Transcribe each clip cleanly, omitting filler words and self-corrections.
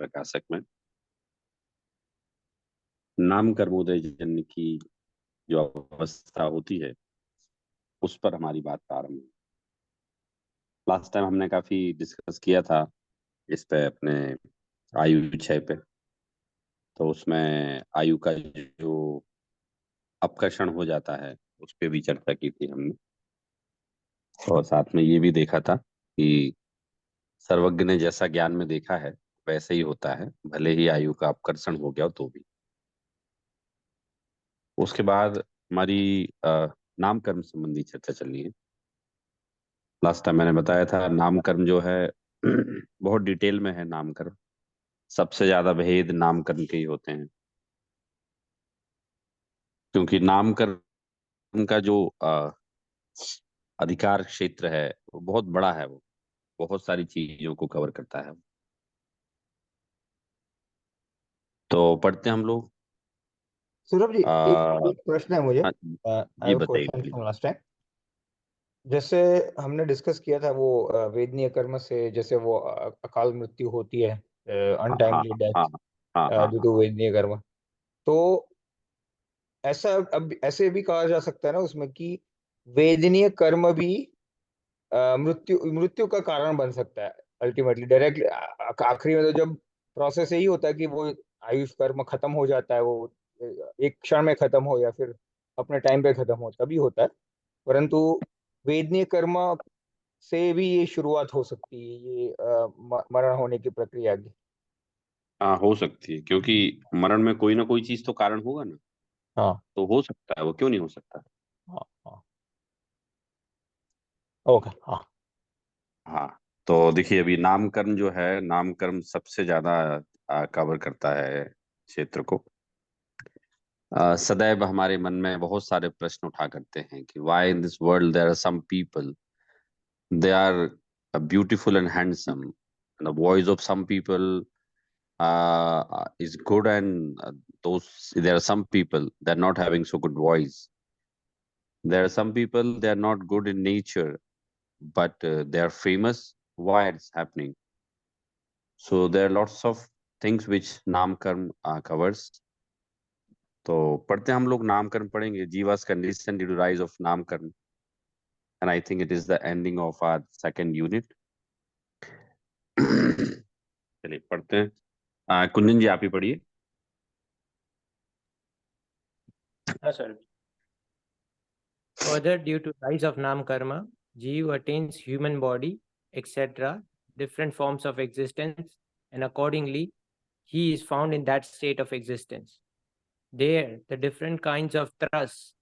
प्रकाशक में नाम कर्मोदय जन्य की जो अवस्था होती है उस पर हमारी बात प्रारंभ हुई। लास्ट टाइम हमने काफी डिस्कस किया था इस पे अपने आयु क्षय पे। तो उसमें आयु का जो अपकर्षण हो जाता है उस पे भी चर्चा की थी हमने। और साथ में ये भी देखा था कि सर्वज्ञ ने जैसा ज्ञान में देखा है वैसे ही होता है, भले ही आयु का अपकर्षण हो गया हो तो भी। उसके बाद हमारी नामकर्म संबंधी चर्चा चलनी है। लास्ट टाइम मैंने बताया था नामकर्म जो है बहुत डिटेल में है। नामकर्म सबसे ज्यादा भेद नामकर्म के ही होते हैं, क्योंकि नामकर्म का जो अधिकार क्षेत्र है वो बहुत बड़ा है। वो बहुत सारी चीजों को कवर करता है। तो पढ़ते हैं हम लोग। सौरभ जी, एक आ, एक प्रश्न है मुझे। हाँ आई जी, हैव अ बताइए question please. From last time. जैसे हमने डिस्कस किया था वो वेदनीय कर्म से जैसे वो अकाल मृत्यु होती है, हाँ हाँ अनटाइमली हाँ डेथ हाँ हाँ ड्यू हाँ। टू वेदनीय कर्म। तो ऐसा अब ऐसे भी कहा जा सकता है ना उसमें कि वेदनीय कर्म भी मृत्यु मृत्यु का कारण बन सकता है अल्टीमेटली डायरेक्टली। आखिरी में तो जब प्रोसेस यही होता है कि वो आयुष कर्म खत्म हो जाता है, वो एक क्षण में खत्म हो या फिर अपने टाइम पे खत्म हो तभी होता है। परंतु वेदनीय कर्म से भी ये शुरुआत हो सकती है, ये मरण होने की प्रक्रिया की। हाँ, हो सकती है, क्योंकि मरण में कोई ना कोई चीज तो कारण होगा ना। हाँ तो हो सकता है, वो क्यों नहीं हो सकता। हाँ हाँ। ओके हाँ। हाँ। तो देखिए, अभी नामकर्म जो है, नामकर्म सबसे ज्यादा कवर करता है क्षेत्र को। सदैव हमारे मन में बहुत सारे प्रश्न उठा करते हैं कि why in this world there are some people, they are beautiful and handsome, and the voice of some people is good, and those there are some people that are not having so good voice. There are some people they are not good in nature, but they are famous. Why it's happening? So there are lots of things which namkarma covers. तो पढ़ते हैं हम लोग। नामकर्म पढ़ेंगे। जीवास condition due to rise of namkarma, and I think it is the ending of our second unit. चलिए पढ़ते हैं। कुंदन जी, आप ही पढ़िए। हाँ sir. Further, due to rise of Nam Karma, Jeev attains human body, etc., different forms of existence, and accordingly, he is found in that state of existence. There, the different kinds of thrusts,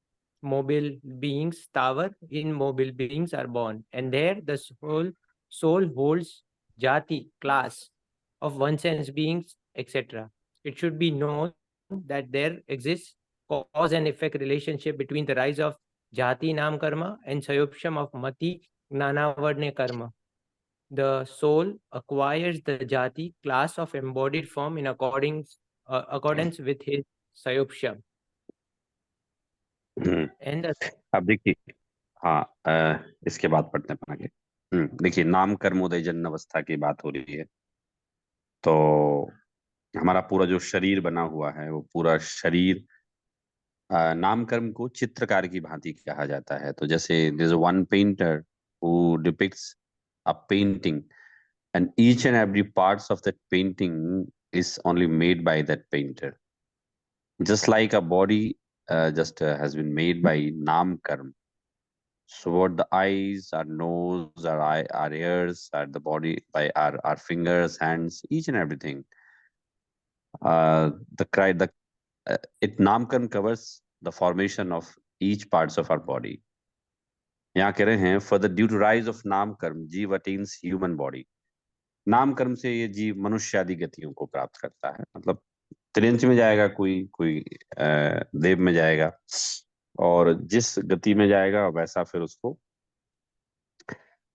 mobile beings, tower, immobile beings are born, and there the soul holds jati, class of one sense beings, etc. It should be known that there exists cause and effect relationship between the rise of jati nam karma and sayopsham of mati gnanavarne karma. The soul acquires the jati class of embodied form in accordance with his sayopsham. And the अब देखिए। हाँ, इसके बाद पढ़ते हैं आगे। देखिए, नाम कर्मोदय जन्म अवस्था की बात हो रही है। तो हमारा पूरा जो शरीर बना हुआ है वो पूरा शरीर नाम कर्म को चित्रकार की भांति कहा जाता है। तो जैसे there is one painter who depicts a painting, and each and every parts of that painting is only made by that painter, just like a body just has been made by naam karm. So what the eyes, our nose, our ears, our the body, by our fingers, hands, each and everything, the cry the it naam karm covers the formation of each parts of our body. यहाँ कह रहे हैं, for the due to rise of नाम कर्म जीव attains human body. नाम कर्म से ये जीव मनुष्य आदि गतियों को प्राप्त करता है। मतलब त्रियंच में जाएगा, कोई कोई देव में जाएगा, और जिस गति में जाएगा वैसा फिर उसको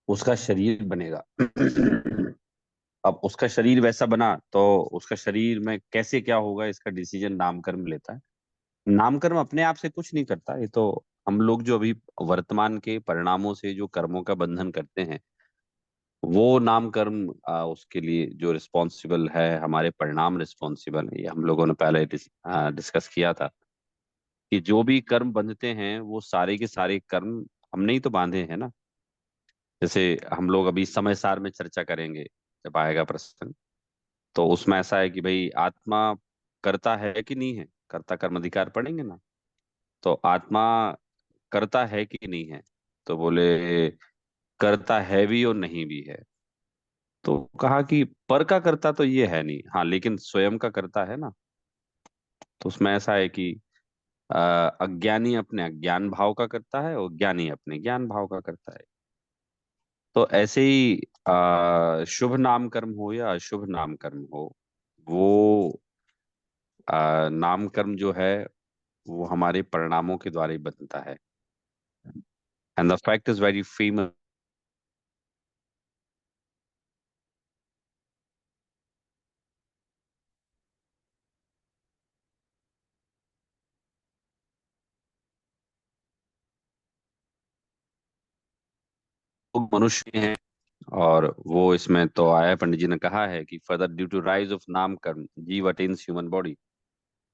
उसका शरीर बनेगा। अब उसका शरीर वैसा बना तो उसका शरीर में कैसे क्या होगा इसका डिसीजन नामकर्म लेता है। नामकर्म अपने आप से कुछ नहीं करता। ये तो हम लोग जो अभी वर्तमान के परिणामों से जो कर्मों का बंधन करते हैं वो नाम कर्म उसके लिए जो रिस्पॉन्सिबल है, हमारे परिणाम रिस्पॉन्सिबल है। ये हम लोगों ने पहले डिस्कस किया था कि जो भी कर्म बंधते हैं वो सारे के सारे कर्म हमने ही तो बांधे हैं ना। जैसे हम लोग अभी समय सार में चर्चा करेंगे जब आएगा प्रश्न, तो उसमें ऐसा है कि भाई आत्मा करता है कि नहीं है, कर्ता कर्म अधिकार पढ़ेंगे ना। तो आत्मा करता है कि नहीं है, तो बोले करता है भी और नहीं भी है। तो कहा कि पर का करता तो ये है नहीं, हाँ लेकिन स्वयं का करता है ना। तो उसमें ऐसा है कि अ, अज्ञानी अपने अज्ञान भाव का करता है और ज्ञानी अपने ज्ञान भाव का करता है। तो ऐसे ही शुभ नाम कर्म हो या अशुभ नाम कर्म हो, वो नाम कर्म जो है वो हमारे परिणामों के द्वारा ही बनता है। And the fact is very famous. मनुष्य हैं, और वो इसमें तो आया है, पंडित जी ने कहा है कि further due to rise of नाम कर्म जीव अटेन्स ह्यूमन बॉडी।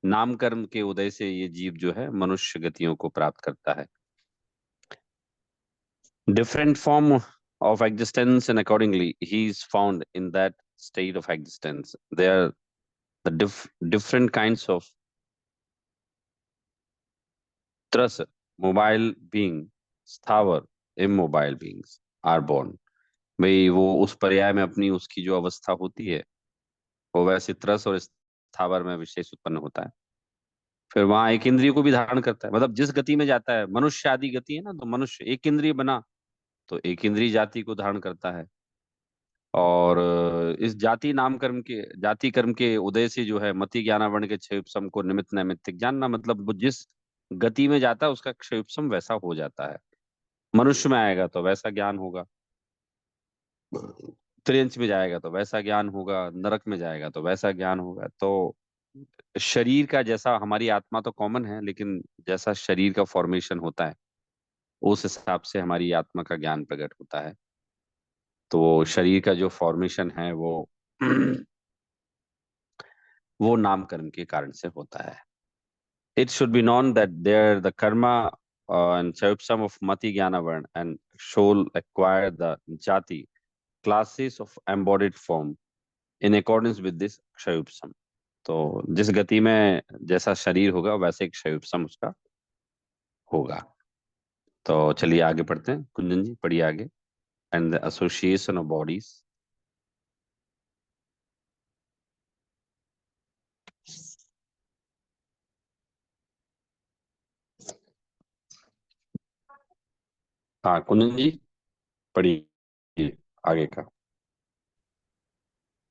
नाम कर्म के उदय से ये जीव जो है मनुष्य गतियों को प्राप्त करता है। Different form of existence, and accordingly he is found in that state of existence. There are the different kinds of trust, mobile being, स्थावर, immobile beings are born. भाई वो उस पर्याय में अपनी उसकी जो अवस्था होती है, वो वैसे त्रस और स्थावर में विशेष उत्पन्न होता है। फिर वहां एक इंद्रिय को भी धारण करता है, मतलब जिस गति में जाता है, मनुष्य आदि गति है ना, तो मनुष्य एक इंद्रिय बना तो एक इंद्रिय जाति को धारण करता है। और इस जाति कर्म के उदय से जो है मति ज्ञानावरण के क्षयोपम को निमित्त नैमित्तिक जानना, मतलब वो जिस गति में जाता है उसका क्षयोपम वैसा हो जाता है। मनुष्य में आएगा तो वैसा ज्ञान होगा, त्रियंच में जाएगा तो वैसा ज्ञान होगा, नरक में जाएगा तो वैसा ज्ञान होगा। तो शरीर का जैसा, हमारी आत्मा तो कॉमन है, लेकिन जैसा शरीर का फॉर्मेशन होता है उस हिसाब से हमारी आत्मा का ज्ञान प्रकट होता है। तो शरीर का जो फॉर्मेशन है वो नाम कर्म के कारण से होता है। It should be known that there the karma and Chayupsam of Mati Gyanavarn and Shol acquire the jati classes of embodied form in accordance with this Chayupsam. तो जिस गति में जैसा शरीर होगा वैसे एक क्षयुपसम उसका होगा। तो चलिए आगे पढ़ते हैं, कुंजन जी पढ़िए आगे। And the association of bodies. हाँ कुंजन जी पढ़िए आगे का।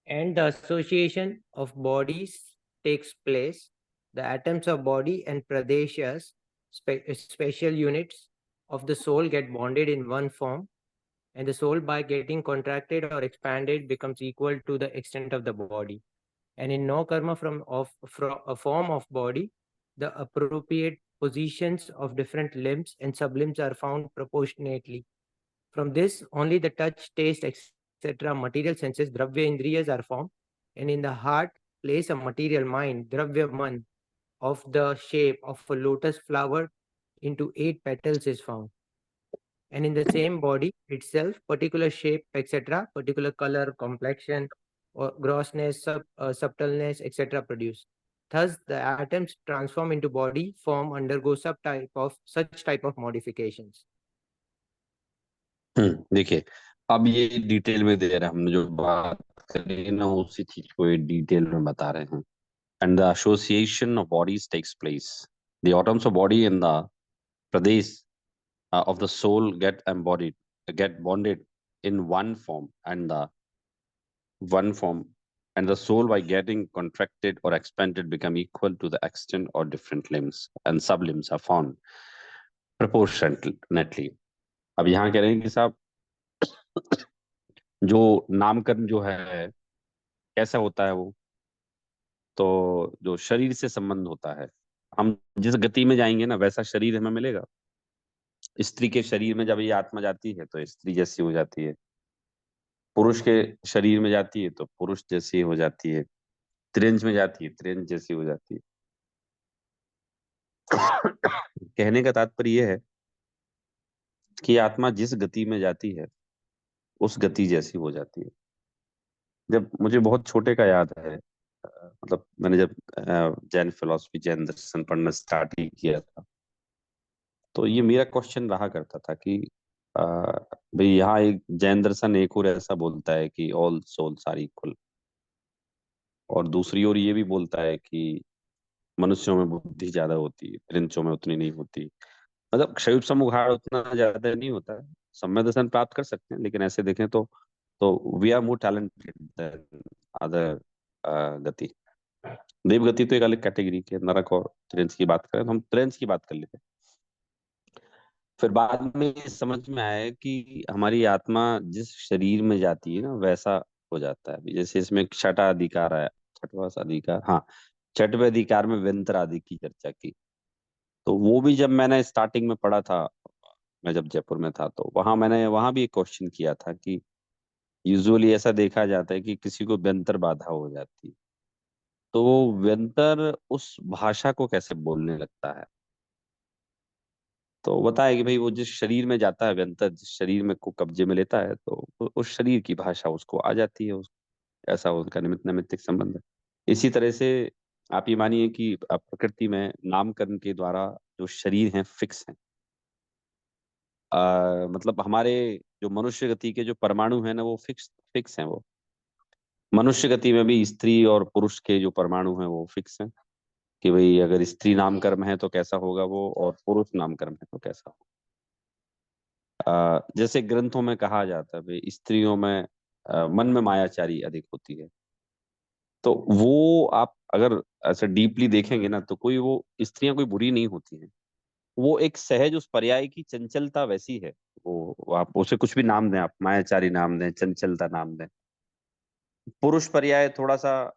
And the association of bodies takes place. The atoms of body and pradeshas, special units of the soul, get bonded in one form, and the soul, by getting contracted or expanded, becomes equal to the extent of the body. And in no karma from a form of body, the appropriate positions of different limbs and sublimbs are found proportionately. From this, only the touch, taste, etc. material senses, dravya indriyas, are formed, and in the heart, place a material mind, dravya man, of the shape of a lotus flower into 8 petals is found. And in the same body itself, particular shape, etc., particular color, complexion, or grossness, subtleness, etc., produced. Thus, the atoms transform into body form undergo such type of modifications. देखिए अब ये detail में दे रहे हैं, हमने जो बात करी ना उसी चीज को ये डिटेल में बता रहे हैं। And the association of bodies takes place. The atoms of body in the pradesh of the soul get bonded in one form, and the soul, by getting contracted or expanded, become equal to the extent or different limbs and sublimbs are found proportionately. अब यहाँ कह रहे हैं कि साहब जो नामकरण जो है कैसा होता है वो, तो जो शरीर से संबंध होता है, हम जिस गति में जाएंगे ना वैसा शरीर हमें मिलेगा। स्त्री के शरीर में जब ये आत्मा जाती है तो स्त्री जैसी हो जाती है, पुरुष के शरीर में जाती है तो पुरुष जैसी हो जाती है, त्रिंज में जाती है त्रिंज जैसी हो जाती है। कहने का तात्पर्य यह है कि आत्मा जिस गति में जाती है उस गति जैसी हो जाती है। जब मुझे बहुत छोटे का याद है, मतलब मैंने जब जैन फिलोसफी जैन दर्शन पढ़ना स्टार्ट ही किया था, तो ये मेरा क्वेश्चन रहा करता था कि अ, भाई यहाँ एक जैन दर्शन एक और ऐसा बोलता है कि ऑल सोल्स आर इक्वल, और दूसरी ओर ये भी बोलता है कि मनुष्यों में बुद्धि ज्यादा होती है, प्रिंचों में उतनी नहीं होती। मतलब क्षयुप समुहार उतना ज्यादा नहीं होता है, सम्यक दर्शन प्राप्त कर सकते हैं, लेकिन ऐसे देखें तो we are more talented than other गति। देव गति तो एक अलग कैटेगरी के, नरक और त्रिंच की बात करें तो हम त्रिंच की बात कर लेते हैं। फिर बाद में ये समझ में आया कि हमारी आत्मा जिस शरीर में जाती है ना वैसा हो जाता है। अभी जैसे इसमें एक छठा अधिकार है, छठवां अधिकार, हाँ, छठवें अधिकार में व्यंतर आदि की चर्चा की। तो वो भी जब मैंने स्टार्टिंग में पढ़ा था, मैं जब जयपुर में था, तो मैंने वहां भी एक क्वेश्चन किया था कि यूजुअली ऐसा देखा जाता है कि किसी को व्यंतर बाधा हो जाती है, तो वो व्यंतर उस भाषा को कैसे बोलने लगता है। तो बताया कि भाई वो जिस शरीर में जाता है व्यंतर, जिस शरीर में को कब्जे में लेता है, तो उस शरीर की भाषा उसको आ जाती है, ऐसा उनका निमित्त नैमित्तिक संबंध है। इसी तरह से आप ये मानिए कि प्रकृति में नामकरण के द्वारा जो शरीर हैं फिक्स हैं। मतलब हमारे जो मनुष्य गति के जो परमाणु है ना वो फिक्स फिक्स हैं। वो मनुष्य गति में भी स्त्री और पुरुष के जो परमाणु हैं वो फिक्स हैं, कि भाई अगर स्त्री नामकर्म है तो कैसा होगा वो, और पुरुष नामकर्म है तो कैसा होगा। जैसे ग्रंथों में कहा जाता है भाई स्त्रियों में मन में मायाचारी अधिक होती है, तो वो आप अगर ऐसे डीपली देखेंगे ना तो कोई वो स्त्रियां कोई बुरी नहीं होती हैं। वो एक सहज उस पर्याय की चंचलता वैसी है। वो आप उसे कुछ भी नाम दें, आप मायाचारी नाम दें, चंचलता नाम दें। पुरुष पर्याय थोड़ा सा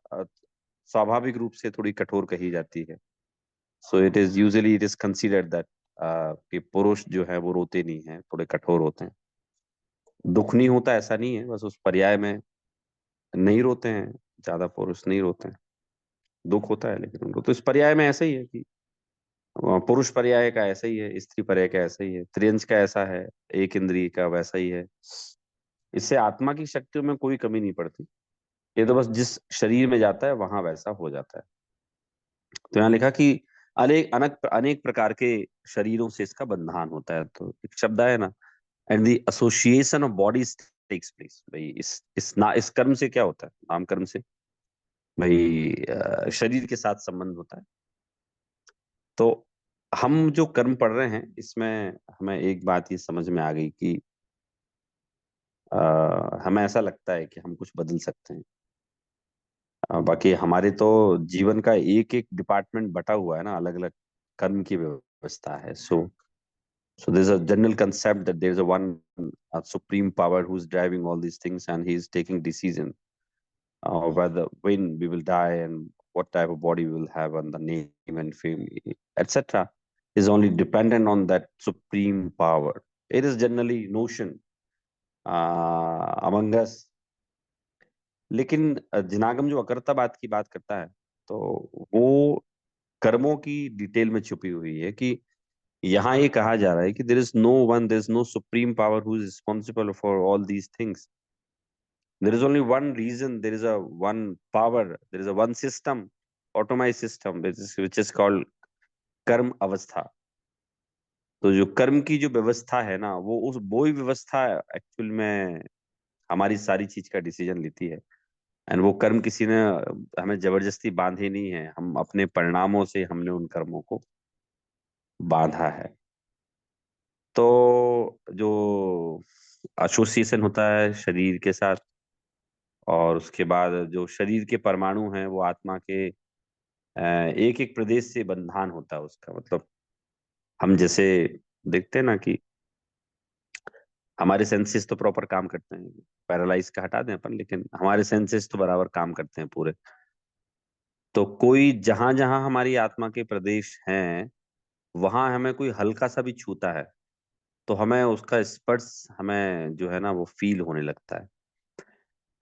स्वाभाविक रूप से थोड़ी कठोर कही जाती है। So it is considered that कि पुरुष जो है वो रोते नहीं है, थोड़े कठोर होते हैं। दुख नहीं होता ऐसा नहीं है, बस उस पर्याय में नहीं रोते हैं, ज्यादा पुरुष नहीं रोते हैं। दुख होता है लेकिन उनको, तो इस पर्याय में ऐसा ही है कि पुरुष पर्याय का ऐसा ही है, स्त्री पर्याय का ऐसा ही है, त्रियंश का ऐसा है, एक इंद्रिय का वैसा ही है। इससे आत्मा की शक्तियों में कोई कमी नहीं पड़ती। ये तो बस जिस शरीर में जाता है वहां वैसा हो जाता है। तो यहाँ लिखा कि अनेक अनेक अनेक प्रकार के शरीरों से इसका बंधन होता है। तो एक शब्द है ना, and the association of bodies takes place. भाई इस कर्म से क्या होता है, नाम कर्म से भाई शरीर के साथ संबंध होता है। तो हम जो कर्म पढ़ रहे हैं इसमें हमें एक बात ये समझ में आ गई कि हमें ऐसा लगता है कि हम कुछ बदल सकते हैं। बाकी हमारे तो जीवन का एक एक डिपार्टमेंट बटा हुआ है ना, अलग अलग कर्म की व्यवस्था है। So there's a general concept that there's a supreme power who's driving all these things, and he's taking decision whether when we will die and what type of body we will have, and the name and fame, etc. is only dependent on that supreme power. It is generally notion among us. लेकिन जिनागम जो अकर्तावाद की बात करता है, तो वो कर्मों की डिटेल में छुपी हुई है कि यहाँ ये कहा जा रहा है कि there is no supreme power who is responsible for all these things. There is only one reason, there is a one power, there is a one system, automize system, which is called कर्म अवस्था। तो जो कर्म की जो व्यवस्था है ना, वो ही व्यवस्था एक्चुअल में हमारी सारी चीज का डिसीजन लेती है। एंड वो कर्म किसी ने हमें जबरदस्ती बांधे नहीं है, हम अपने परिणामों से हमने उन कर्मों को बांधा है। तो जो एसोसिएशन होता है शरीर के साथ, और उसके बाद जो शरीर के परमाणु हैं वो आत्मा के एक एक प्रदेश से बंधन होता है उसका। मतलब हम जैसे देखते हैं ना कि हमारे सेंसेस तो प्रॉपर काम करते हैं, पैरालाइज का हटा दें अपन, लेकिन हमारे सेंसेस तो बराबर काम करते हैं पूरे। तो कोई जहां जहां हमारी आत्मा के प्रदेश हैं वहां हमें कोई हल्का सा भी छूता है तो हमें उसका स्पर्श हमें जो है ना वो फील होने लगता है।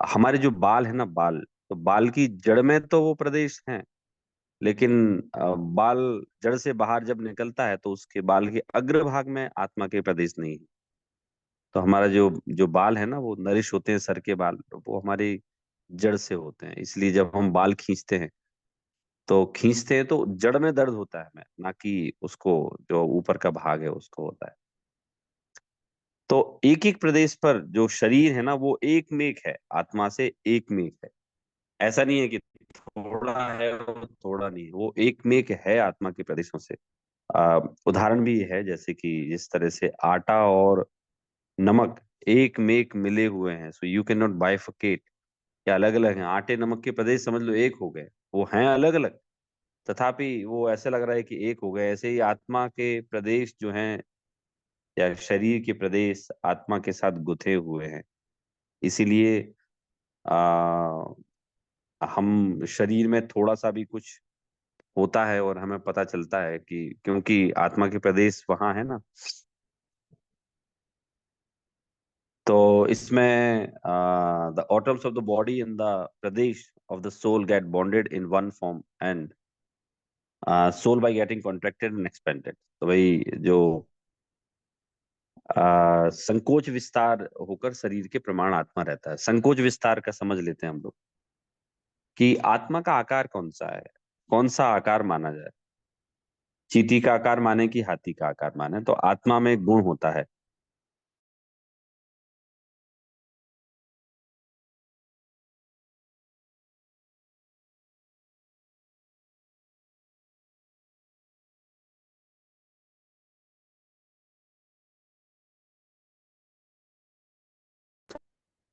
हमारे जो बाल है ना, बाल, तो बाल की जड़ में तो वो प्रदेश हैं, लेकिन बाल जड़ से बाहर जब निकलता है तो उसके बाल के अग्रभाग में आत्मा के प्रदेश नहीं है। तो हमारा जो जो बाल है ना, वो नरिश होते हैं, सर के बाल, वो हमारी जड़ से होते हैं। इसलिए जब हम बाल खींचते हैं तो जड़ में दर्द होता है हमें, ना कि उसको जो ऊपर का भाग है उसको होता है। तो एक एक प्रदेश पर जो शरीर है ना, वो एक मेक है, आत्मा से एक मेक है। ऐसा नहीं है कि थोड़ा है वो थोड़ा नहीं है, वो एक मेक है आत्मा के प्रदेशों से। उदाहरण भी है, जैसे कि जिस तरह से आटा और नमक एक मेक मिले हुए हैं, so you can not bifurcate, या अलग अलग हैं। आटे नमक के प्रदेश समझ लो एक हो गए, वो हैं अलग अलग, तथापि वो ऐसे लग रहा है कि एक हो गए। ऐसे ही आत्मा के प्रदेश जो हैं, या शरीर के प्रदेश आत्मा के साथ गुथे हुए हैं। इसीलिए आ, हम शरीर में थोड़ा सा भी कुछ होता है और हमें पता चलता है कि क्योंकि आत्मा के प्रदेश वहां है ना। तो इसमें the atoms of the body in the प्रदेश of the soul get bonded in one form, and soul by getting contracted and expanded. तो भाई जो संकोच विस्तार होकर शरीर के प्रमाण आत्मा रहता है। संकोच विस्तार का समझ लेते हैं हम लोग कि आत्मा का आकार कौन सा है, कौन सा आकार माना जाए। चींटी का आकार माने कि हाथी का आकार माने, तो आत्मा में एक गुण होता है।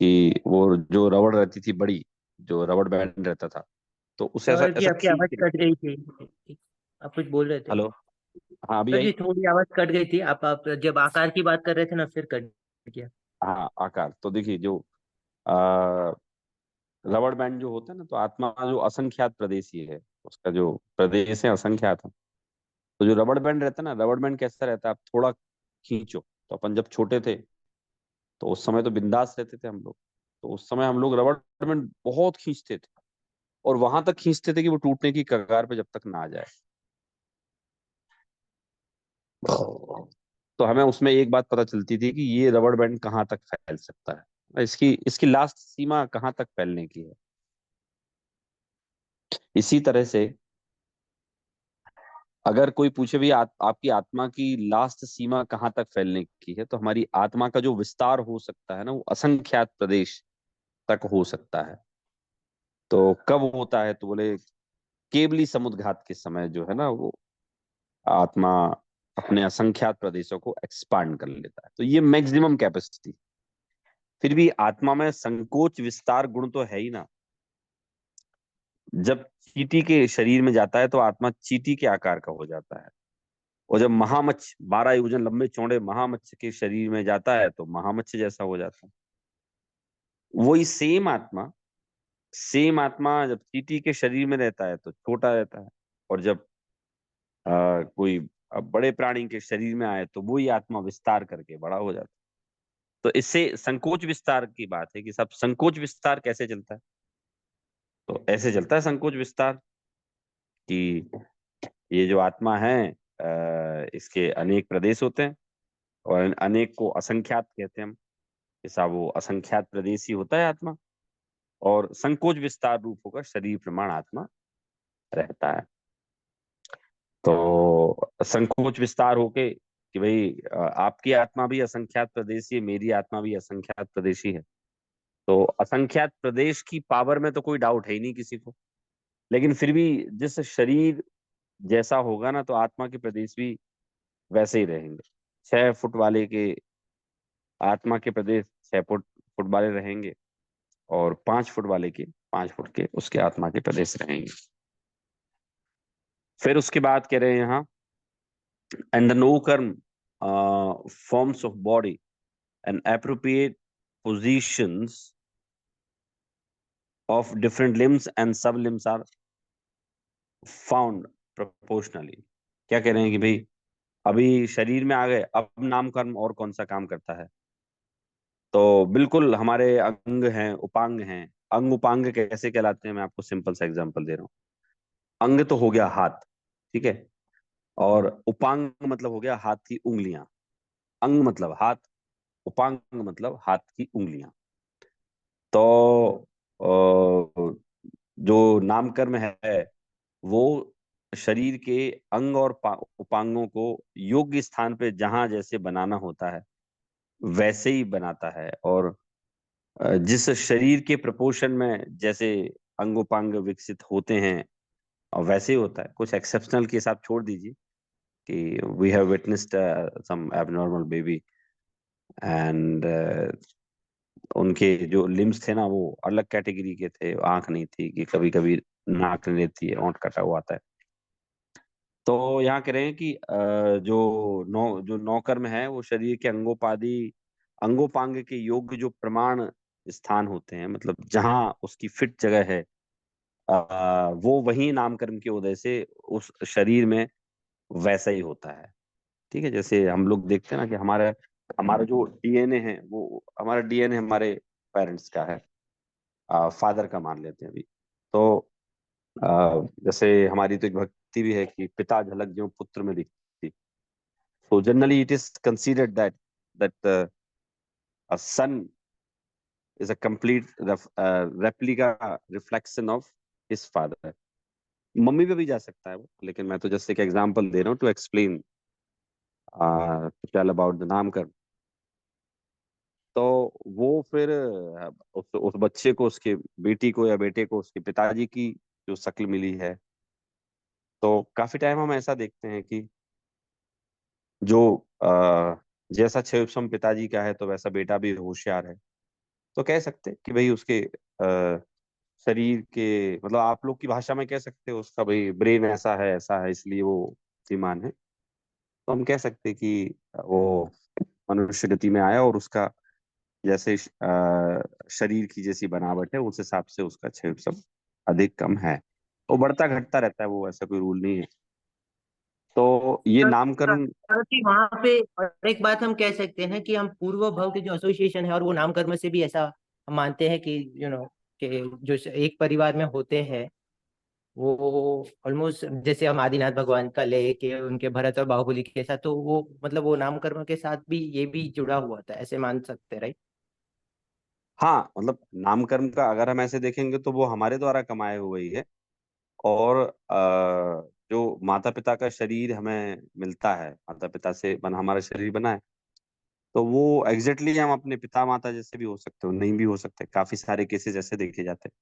कि वो जो रबड़ रहती थी बड़ी, जो रबड़ बैंड रहता था, तो उसे ऐसा सर जी, ऐसा आपकी खींच आवाज के। कट गई थी। आप कुछ बोल रहे थे। हेलो, हाँ अभी सर जी, आई। थोड़ी आवाज कट गई थी। आप जब आकार की बात कर रहे थे ना, फिर कट गया। हाँ आकार, तो देखिए जो आ, रबड़ बैंड जो होता है ना, तो आत्मा जो असंख्यात प्रदेशी है, उसका जो प्रदेश है असंख्यात है। तो जो रबड़ बैंड रहता है ना, रबड़ बैंड कैसा रहता है, आप थोड़ा खींचो। तो अपन जब छोटे थे तो उस समय तो बिंदास रहते थे हम लोग। तो उस समय हम लोग रबड़ बैंड बहुत खींचते थे, और वहां तक खींचते थे कि वो टूटने की कगार पे जब तक ना आ जाए। तो हमें उसमें एक बात पता चलती थी कि ये रबड़ बैंड कहाँ तक फैल सकता है, इसकी इसकी लास्ट सीमा कहाँ तक फैलने की है। इसी तरह से अगर कोई पूछे भी आपकी आत्मा की लास्ट सीमा कहाँ तक फैलने की है, तो हमारी आत्मा का जो विस्तार हो सकता है ना, वो असंख्यात प्रदेश तक हो सकता है। तो कब होता है, तो बोले केवली समुद्घात के समय जो है ना, वो आत्मा अपने असंख्यात प्रदेशों को एक्सपांड कर लेता है। तो ये मैक्सिमम कैपेसिटी। फिर भी आत्मा में संकोच विस्तार गुण तो है ही ना। जब चींटी के शरीर में जाता है तो आत्मा चींटी के आकार का हो जाता है, और जब महामच्छ 12 योजन लंबे चौड़े महामच्छ के शरीर में जाता है तो महामच्छ जैसा हो जाता है। वही सेम आत्मा जब चींटी के शरीर में रहता है तो छोटा रहता है, और जब कोई बड़े प्राणी के शरीर में आए तो वही आत्मा विस्तार करके बड़ा हो जाता है। तो इससे संकोच विस्तार की बात है कि सब संकोच विस्तार कैसे चलता है। तो ऐसे चलता है संकोच विस्तार कि ये जो आत्मा है, इसके अनेक प्रदेश होते हैं, और इन अनेक को असंख्यात कहते हैं हम। ऐसा वो असंख्यात प्रदेश ही होता है आत्मा, और संकोच विस्तार रूप होकर शरीर प्रमाण आत्मा रहता है। तो संकोच विस्तार होके कि भाई आपकी आत्मा भी असंख्यात प्रदेशी है, मेरी आत्मा भी असंख्यात प्रदेशी है। तो असंख्यात प्रदेश की पावर में तो कोई डाउट है ही नहीं किसी को। लेकिन फिर भी जिस शरीर जैसा होगा ना, तो आत्मा के प्रदेश भी वैसे ही रहेंगे। 6 फुट वाले के आत्मा के प्रदेश 6 फुट वाले रहेंगे, और 5 फुट वाले के 5 फुट के उसके आत्मा के प्रदेश रहेंगे। फिर उसके बाद कह रहे हैं यहाँ, एंड द नो कर्म forms of body and appropriate positions of different limbs and sub limbs are found proportionally। क्या कह रहे हैं कि भाई अभी शरीर में आ गए, अब नाम कर्म और कौन सा काम करता है। तो बिल्कुल हमारे अंग हैं, उपांग हैं। अंग उपांग कैसे कहलाते हैं, मैं आपको सिंपल सा एग्जांपल दे रहा हूँ। अंग तो हो गया हाथ, ठीक है, और उपांग मतलब हो गया हाथ की उंगलियां। अंग मतलब हाथ, उपांग मतलब हाथ की उंगलियां। तो जो नामकर्म है वो शरीर के अंग और उपांगों को योग्य स्थान पे जहां जैसे बनाना होता है वैसे ही बनाता है। और जिस शरीर के प्रपोर्शन में जैसे अंग उपांग विकसित होते हैं और वैसे ही होता है। कुछ एक्सेप्शनल केस आप छोड़ दीजिए कि we have witnessed some abnormal baby and उनके जो लिम्स थे ना वो अलग कैटेगरी के थे। आंख नहीं थी, कि कभी कभी नाक नहीं रहती है, ओंठ कटा हुआ आता है। तो यहाँ कह रहे हैं कि जो नौकर्म है वो शरीर के अंगोपांग के योग्य जो प्रमाण स्थान होते हैं, मतलब जहाँ उसकी फिट जगह है, वो वही नामकर्म के उदय से उस शरीर में वैसा ही होता है। ठीक है, जैसे हम लोग देखते हैं ना कि हमारा हमारा जो डीएनए है, वो हमारा डीएनए हमारे पेरेंट्स का है, फादर का मान लेते हैं अभी। तो जैसे हमारी तो एक भक्ति भी है कि पिता झलक जो पुत्र में दिखती। So generally, it is considered that a son is a complete replica reflection of his father. Mummy पे भी जा सकता है वो, लेकिन मैं तो जस्ट एक एग्जांपल दे रहा हूँ to explain tell about the नामकरण। तो वो फिर उस बच्चे को, उसके बेटी को या बेटे को उसके पिताजी की जो शक्ल मिली है। तो काफी टाइम हम ऐसा देखते हैं कि जो जैसा क्षेपसम पिताजी का है तो वैसा बेटा भी होशियार है। तो कह सकते हैं कि भाई उसके शरीर के, मतलब आप लोग की भाषा में कह सकते हो उसका भाई ब्रेन ऐसा है इसलिए वो बुद्धिमान है। तो हम कह सकते हैं कि वो मनुष्य गति में आया और उसका जैसे शरीर की जैसी बनावट है उस हिसाब से उसका क्षेप सब अधिक कम है। वो बढ़ता घटता रहता है, वो ऐसा कोई रूल नहीं है। तो ये नामकरण। वहां पे और एक बात हम कह सकते हैं कि हम पूर्व भव के जो एसोसिएशन है और वो नामकर्म से भी ऐसा हम मानते हैं कि कि जो एक परिवार में होते हैं वो ऑलमोस्ट जैसे हम आदिनाथ भगवान का ले के उनके भरत और बाहुबली के साथ, तो वो मतलब वो नामकर्म के साथ भी ये भी जुड़ा हुआ था, ऐसे मान सकते हैं, राइट? हाँ, मतलब नामकर्म का अगर हम ऐसे देखेंगे तो वो हमारे द्वारा कमाए हुए ही है। और जो माता पिता का शरीर हमें मिलता है, माता पिता से हमारा शरीर बना है, तो वो एग्जैक्टली हम अपने पिता माता जैसे भी हो सकते हो, नहीं भी हो सकते। काफी सारे केसेस ऐसे देखे जाते हैं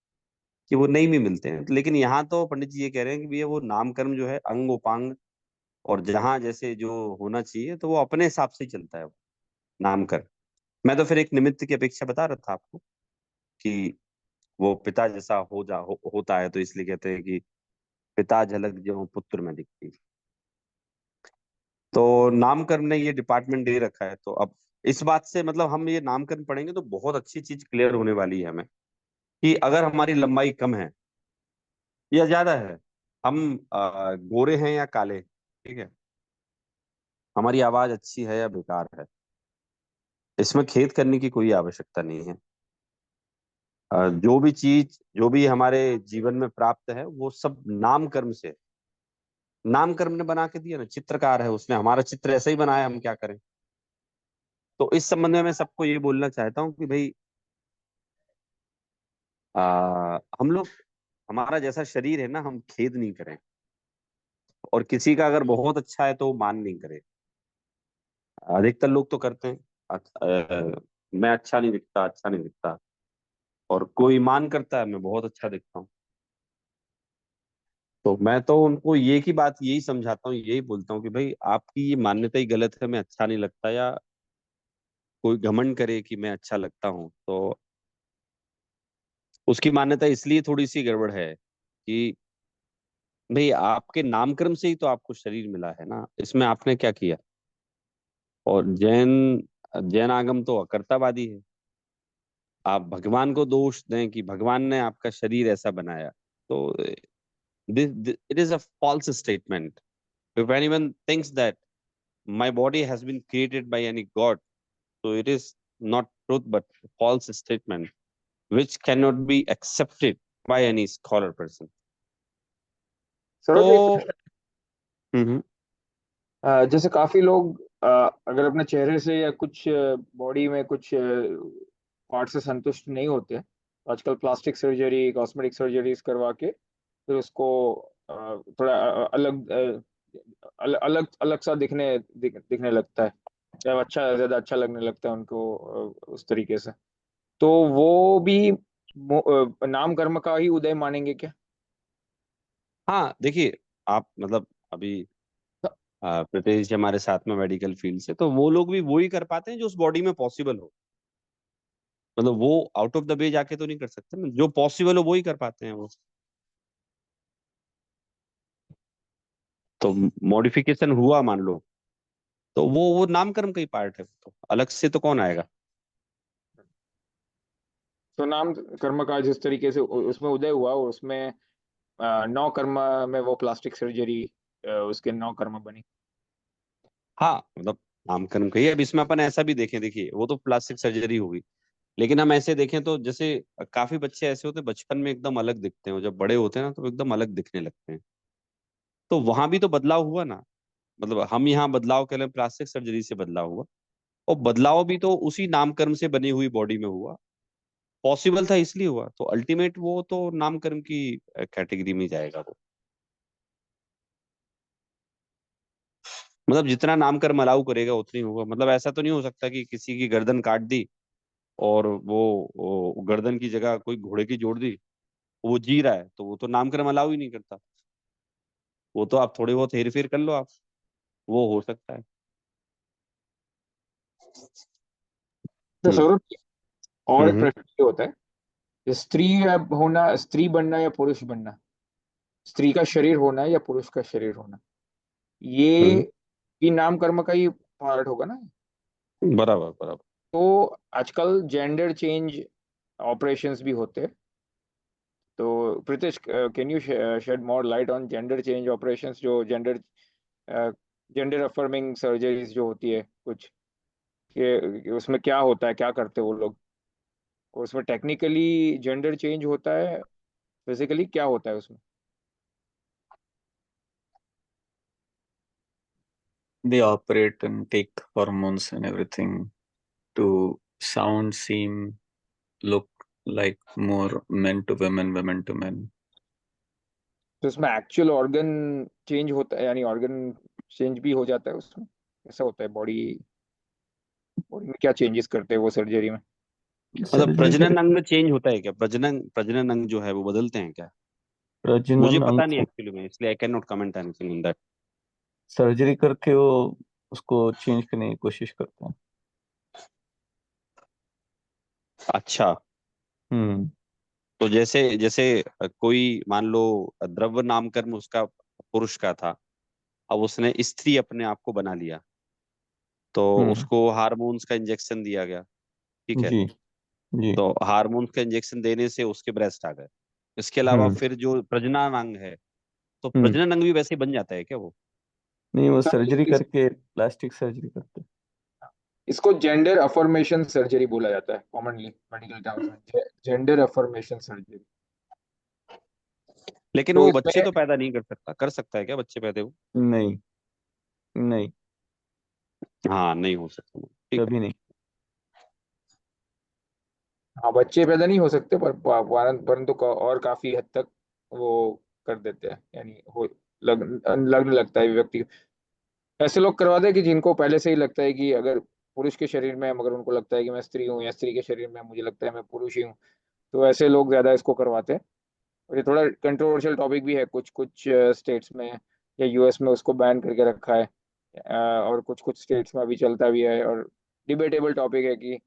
कि वो नहीं भी मिलते हैं। लेकिन यहाँ तो पंडित जी ये कह रहे हैं कि भैया वो नामकर्म जो है अंग उपांग और जहाँ जैसे जो होना चाहिए, तो वो अपने हिसाब से ही चलता है वो नामकर्म। मैं तो फिर एक निमित्त की अपेक्षा बता रहा था आपको कि वो पिता जैसा होता है, तो इसलिए कहते हैं कि पिता झलक जो पुत्र में दिखती। तो नामकरण ने ये डिपार्टमेंट दे रखा है। तो अब इस बात से मतलब हम ये नामकरण पढ़ेंगे तो बहुत अच्छी चीज क्लियर होने वाली है हमें कि अगर हमारी लंबाई कम है या ज्यादा है, हम गोरे हैं या काले, ठीक है, हमारी आवाज अच्छी है या बेकार है, इसमें खेद करने की कोई आवश्यकता नहीं है। जो भी चीज जो भी हमारे जीवन में प्राप्त है वो सब नाम कर्म से, नाम कर्म ने बना के दिया ना। चित्रकार है, उसने हमारा चित्र ऐसा ही बनाया, हम क्या करें। तो इस संबंध में मैं सबको ये बोलना चाहता हूँ कि भाई हम लोग, हमारा जैसा शरीर है ना, हम खेद नहीं करें। और किसी का अगर बहुत अच्छा है तो वो मान नहीं करे। अधिकतर लोग तो करते हैं मैं अच्छा नहीं दिखता, अच्छा नहीं दिखता, और कोई मान करता है मैं बहुत अच्छा दिखता हूँ। तो मैं तो उनको ये की बात यही समझाता हूँ, यही बोलता हूँ कि भाई आपकी ये मान्यता ही गलत है, मैं अच्छा नहीं लगता, या कोई घमंड करे कि मैं अच्छा लगता हूँ, तो उसकी मान्यता इसलिए थोड़ी सी गड़बड़ है कि भाई आपके नामकर्म से ही तो आपको शरीर मिला है ना, इसमें आपने क्या किया। और जैन जैन आगम तो अकर्तावादी है। आप भगवान को दोष दें कि भगवान ने आपका शरीर ऐसा बनाया, तो it is a false statement. If anyone thinks that my body has been created by any god, so it is not truth but false statement which cannot be accepted by any scholar person. Saroj, एक तो प्रश्न। हम्म जैसे काफी लोग अगर अपने चेहरे से या कुछ बॉडी में कुछ पार्ट से संतुष्ट नहीं होते, तो आजकल प्लास्टिक सर्जरी, कॉस्मेटिक सर्जरीज करवा के फिर उसको थोड़ा अलग अलग सा दिखने लगता है, या ज्यादा अच्छा लगने लगता है उनको उस तरीके से। तो वो भी नाम कर्म का ही उदय मानेंगे क्या? हाँ देखिए, आप मतलब अभी प्रीतेश जी हमारे साथ में मेडिकल फील्ड से, तो वो लोग भी वही कर पाते हैं जो उस बॉडी में पॉसिबल हो। मतलब वो आउट ऑफ द वे जाके तो नहीं कर सकते ना, जो पॉसिबल हो वो ही कर पाते हैं वो। तो मॉडिफिकेशन हुआ मान लो, तो वो नामकर्म का ही पार्ट है, तो अलग से तो कौन आएगा। तो नाम कर्म का जिस तरीके से उसमें उदय हुआ, उसमें नौ कर्म में वो प्लास्टिक सर्जरी उसके नौ कर्म बनी। हाँ मतलब नामकर्म का ही है। अब इसमें अपन ऐसा भी देखें, देखिए वो तो प्लास्टिक सर्जरी होगी, लेकिन हम ऐसे देखें तो जैसे काफी बच्चे ऐसे होते हैं बचपन में एकदम अलग दिखते हैं, और जब बड़े होते हैं ना तो एकदम अलग दिखने लगते हैं। तो वहां भी तो बदलाव हुआ ना। मतलब हम यहाँ बदलाव कह रहे हैं, प्लास्टिक सर्जरी से बदलाव हुआ, और बदलाव भी तो उसी नामकर्म से बनी हुई बॉडी में हुआ। पॉसिबल था इसलिए हुआ, तो अल्टीमेट वो तो नामकर्म की कैटेगरी में जाएगा वो। मतलब जितना नामकर्म अलाउ करेगा उतनी होगा। मतलब ऐसा तो नहीं हो सकता कि किसी की गर्दन काट दी और वो गर्दन की जगह कोई घोड़े की जोड़ दी, वो जी रहा है, तो वो तो नामकर्म अलाउ ही नहीं करता। वो तो आप थोड़े बहुत हेर फेर कर लो आप, वो हो सकता है। तो हम्म सौरभ जी, और एक हम्म प्रश्न ये होता है, स्त्री होना, स्त्री बनना या पुरुष बनना, स्त्री का शरीर होना या पुरुष का शरीर होना, ये हम्म भी नाम कर्म का ही पार्ट होगा ना? बराबर बराबर। तो आजकल जेंडर चेंज ऑपरेशंस भी होते हैं। तो Pritish, can you shed more light on gender change operations, जो जेंडर अफर्मिंग सर्जरीज जो होती है कुछ, कि उसमें क्या होता है, क्या करते हैं वो लोग, और उसमें टेक्निकली जेंडर चेंज होता है, फिजिकली क्या होता है उसमें? They operate and take hormones and everything to sound, seem, look like more men to women, women to men. तो उसमें एक्चुअल ऑर्गन चेंज होता है, यानी ऑर्गन चेंज भी हो जाता है उसमें? ऐसा होता है? बॉडी बॉडी में क्या चेंजेस करते हैं वो सर्जरी में? मतलब सर्जरी प्रजनन करके अंग में चेंज होता है क्या? प्रजनन प्रजनन अंग जो है वो बदलते हैं क्या? मुझे प्रजनन अंग पता नहीं को एक्चुअली में, इसलिए I can not comment anything on that. Surgery करके वो उसको चेंज करने की कोशिश करते हैं। अच्छा, हम्म। तो जैसे जैसे कोई मान लो द्रव्य नामकर्म उसका पुरुष का था, अब उसने स्त्री अपने आप को बना लिया, तो हम्म। उसको हार्मोन्स का इंजेक्शन दिया गया, ठीक है। जी। जी। तो हार्मोन्स का इंजेक्शन देने से उसके ब्रेस्ट आ गए। इसके अलावा हम्म। फिर जो प्रजनन अंग है, तो हम्म। प्रजनन अंग भी वैसे ही बन जाता है क्या वो? नहीं, वो सर, सर्जरी करके प्लास्टिक सर्जरी करते हैं। इसको जेंडर अफर्मेशन सर्जरी बोला जाता है कॉमनली मेडिकल टर्म्स में, जेंडर अफर्मेशन सर्जरी। लेकिन तो वो इसमें बच्चे तो पैदा नहीं कर सकता, कर सकता है क्या बच्चे पैदा वो? नहीं। नहीं, हाँ नहीं हो सकता, ठीक है। कभी नहीं। हाँ, बच्चे पैदा नहीं हो सकते, परंतु और काफी हद तक वो कर देते हैं, यानी हो लगने लगता है व्यक्ति। ऐसे लोग करवाते हैं कि जिनको पहले से ही लगता है कि अगर पुरुष के शरीर में, मगर उनको लगता है कि मैं स्त्री हूँ, या स्त्री के शरीर में मुझे लगता है मैं पुरुष ही हूँ, तो ऐसे लोग ज्यादा इसको करवाते हैं। और ये थोड़ा कंट्रोवर्शियल टॉपिक भी है, कुछ कुछ स्टेट्स में या यूएस में उसको बैन करके रखा है, और कुछ कुछ स्टेट्स में अभी चलता भी है। और डिबेटेबल टॉपिक है कि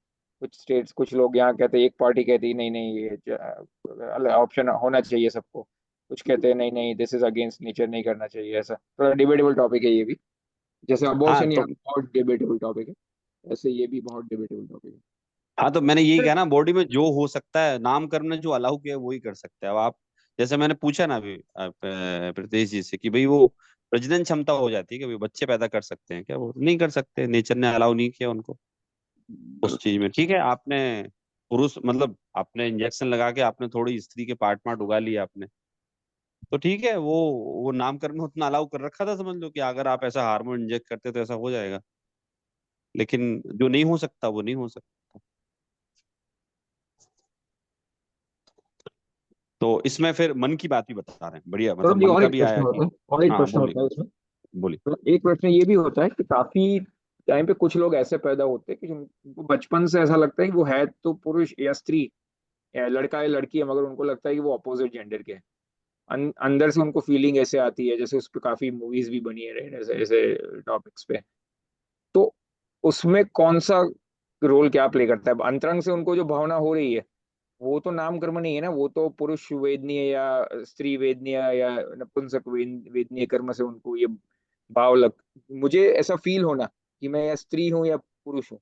कुछ स्टेट्स, कुछ लोग यहाँ कहते हैं, एक पार्टी कहती है नहीं नहीं ये ऑप्शन होना चाहिए सबको, कुछ कहते हैं नहीं नहीं दिस इज अगेंस्ट नेचर, नहीं करना चाहिए। ऐसा थोड़ा डिबेटेबल टॉपिक है ये भी। जैसे हाँ अबॉर्शन तो यहाँ बहुत डिबेटेबल टॉपिक है, ऐसे ये भी बहुत डिबेटेबल टॉपिक है। हाँ तो मैंने यही कहा ना, बॉडी में जो हो सकता है नामकरण ने जो अलाउ किया है वो ही कर सकते हैं। अब आप जैसे मैंने पूछा ना अभी प्रीतेश जी से कि भाई वो प्रजनन क्षमता हो जाती है कि भाई बच्चे पैदा कर सकते हैं क्या? वो नहीं कर सकते, नेचर ने अलाउ नहीं किया उनको। उस चीज में ठीक है। आपने पुरुष मतलब आपने इंजेक्शन लगा के आपने थोड़ी स्त्री के पार्ट पार्ट उगा लिए आपने, तो ठीक है, वो नामकरण में उतना अलाउ कर रखा था, समझ लो कि अगर आप ऐसा हार्मोन इंजेक्ट करते तो ऐसा हो जाएगा। लेकिन जो नहीं हो सकता वो नहीं हो सकता। तो इसमें फिर मन की बात भी बता रहे हैं, बढ़िया, मतलब सौरभ जी, मन और का एक भी प्रश्न आया होता कि है, और एक हाँ प्रश्न बोलिए होता है इसमें। बोलिए। तो एक प्रश्न ये भी होता है कि काफी टाइम पे कुछ लोग ऐसे पैदा होते हैं कि उनको बचपन से ऐसा लगता है कि वो है तो पुरुष या स्त्री, या लड़का या लड़की है, मगर उनको लगता है कि वो अपोजिट जेंडर के हैं। अंदर से उनको फीलिंग ऐसे आती है, जैसे उस पर काफी मूवीज भी बनी है ऐसे ऐसे टॉपिक्स पे। तो उसमें कौन सा रोल क्या प्ले करता है? अंतरंग से उनको जो भावना हो रही है, वो तो नाम कर्म नहीं है ना, वो तो पुरुष वेदनीय या स्त्री वेदनीय या नपुंसक वेदनीय कर्म से उनको ये भाव लग, मुझे ऐसा फील होना कि मैं या स्त्री हूँ या पुरुष हूँ,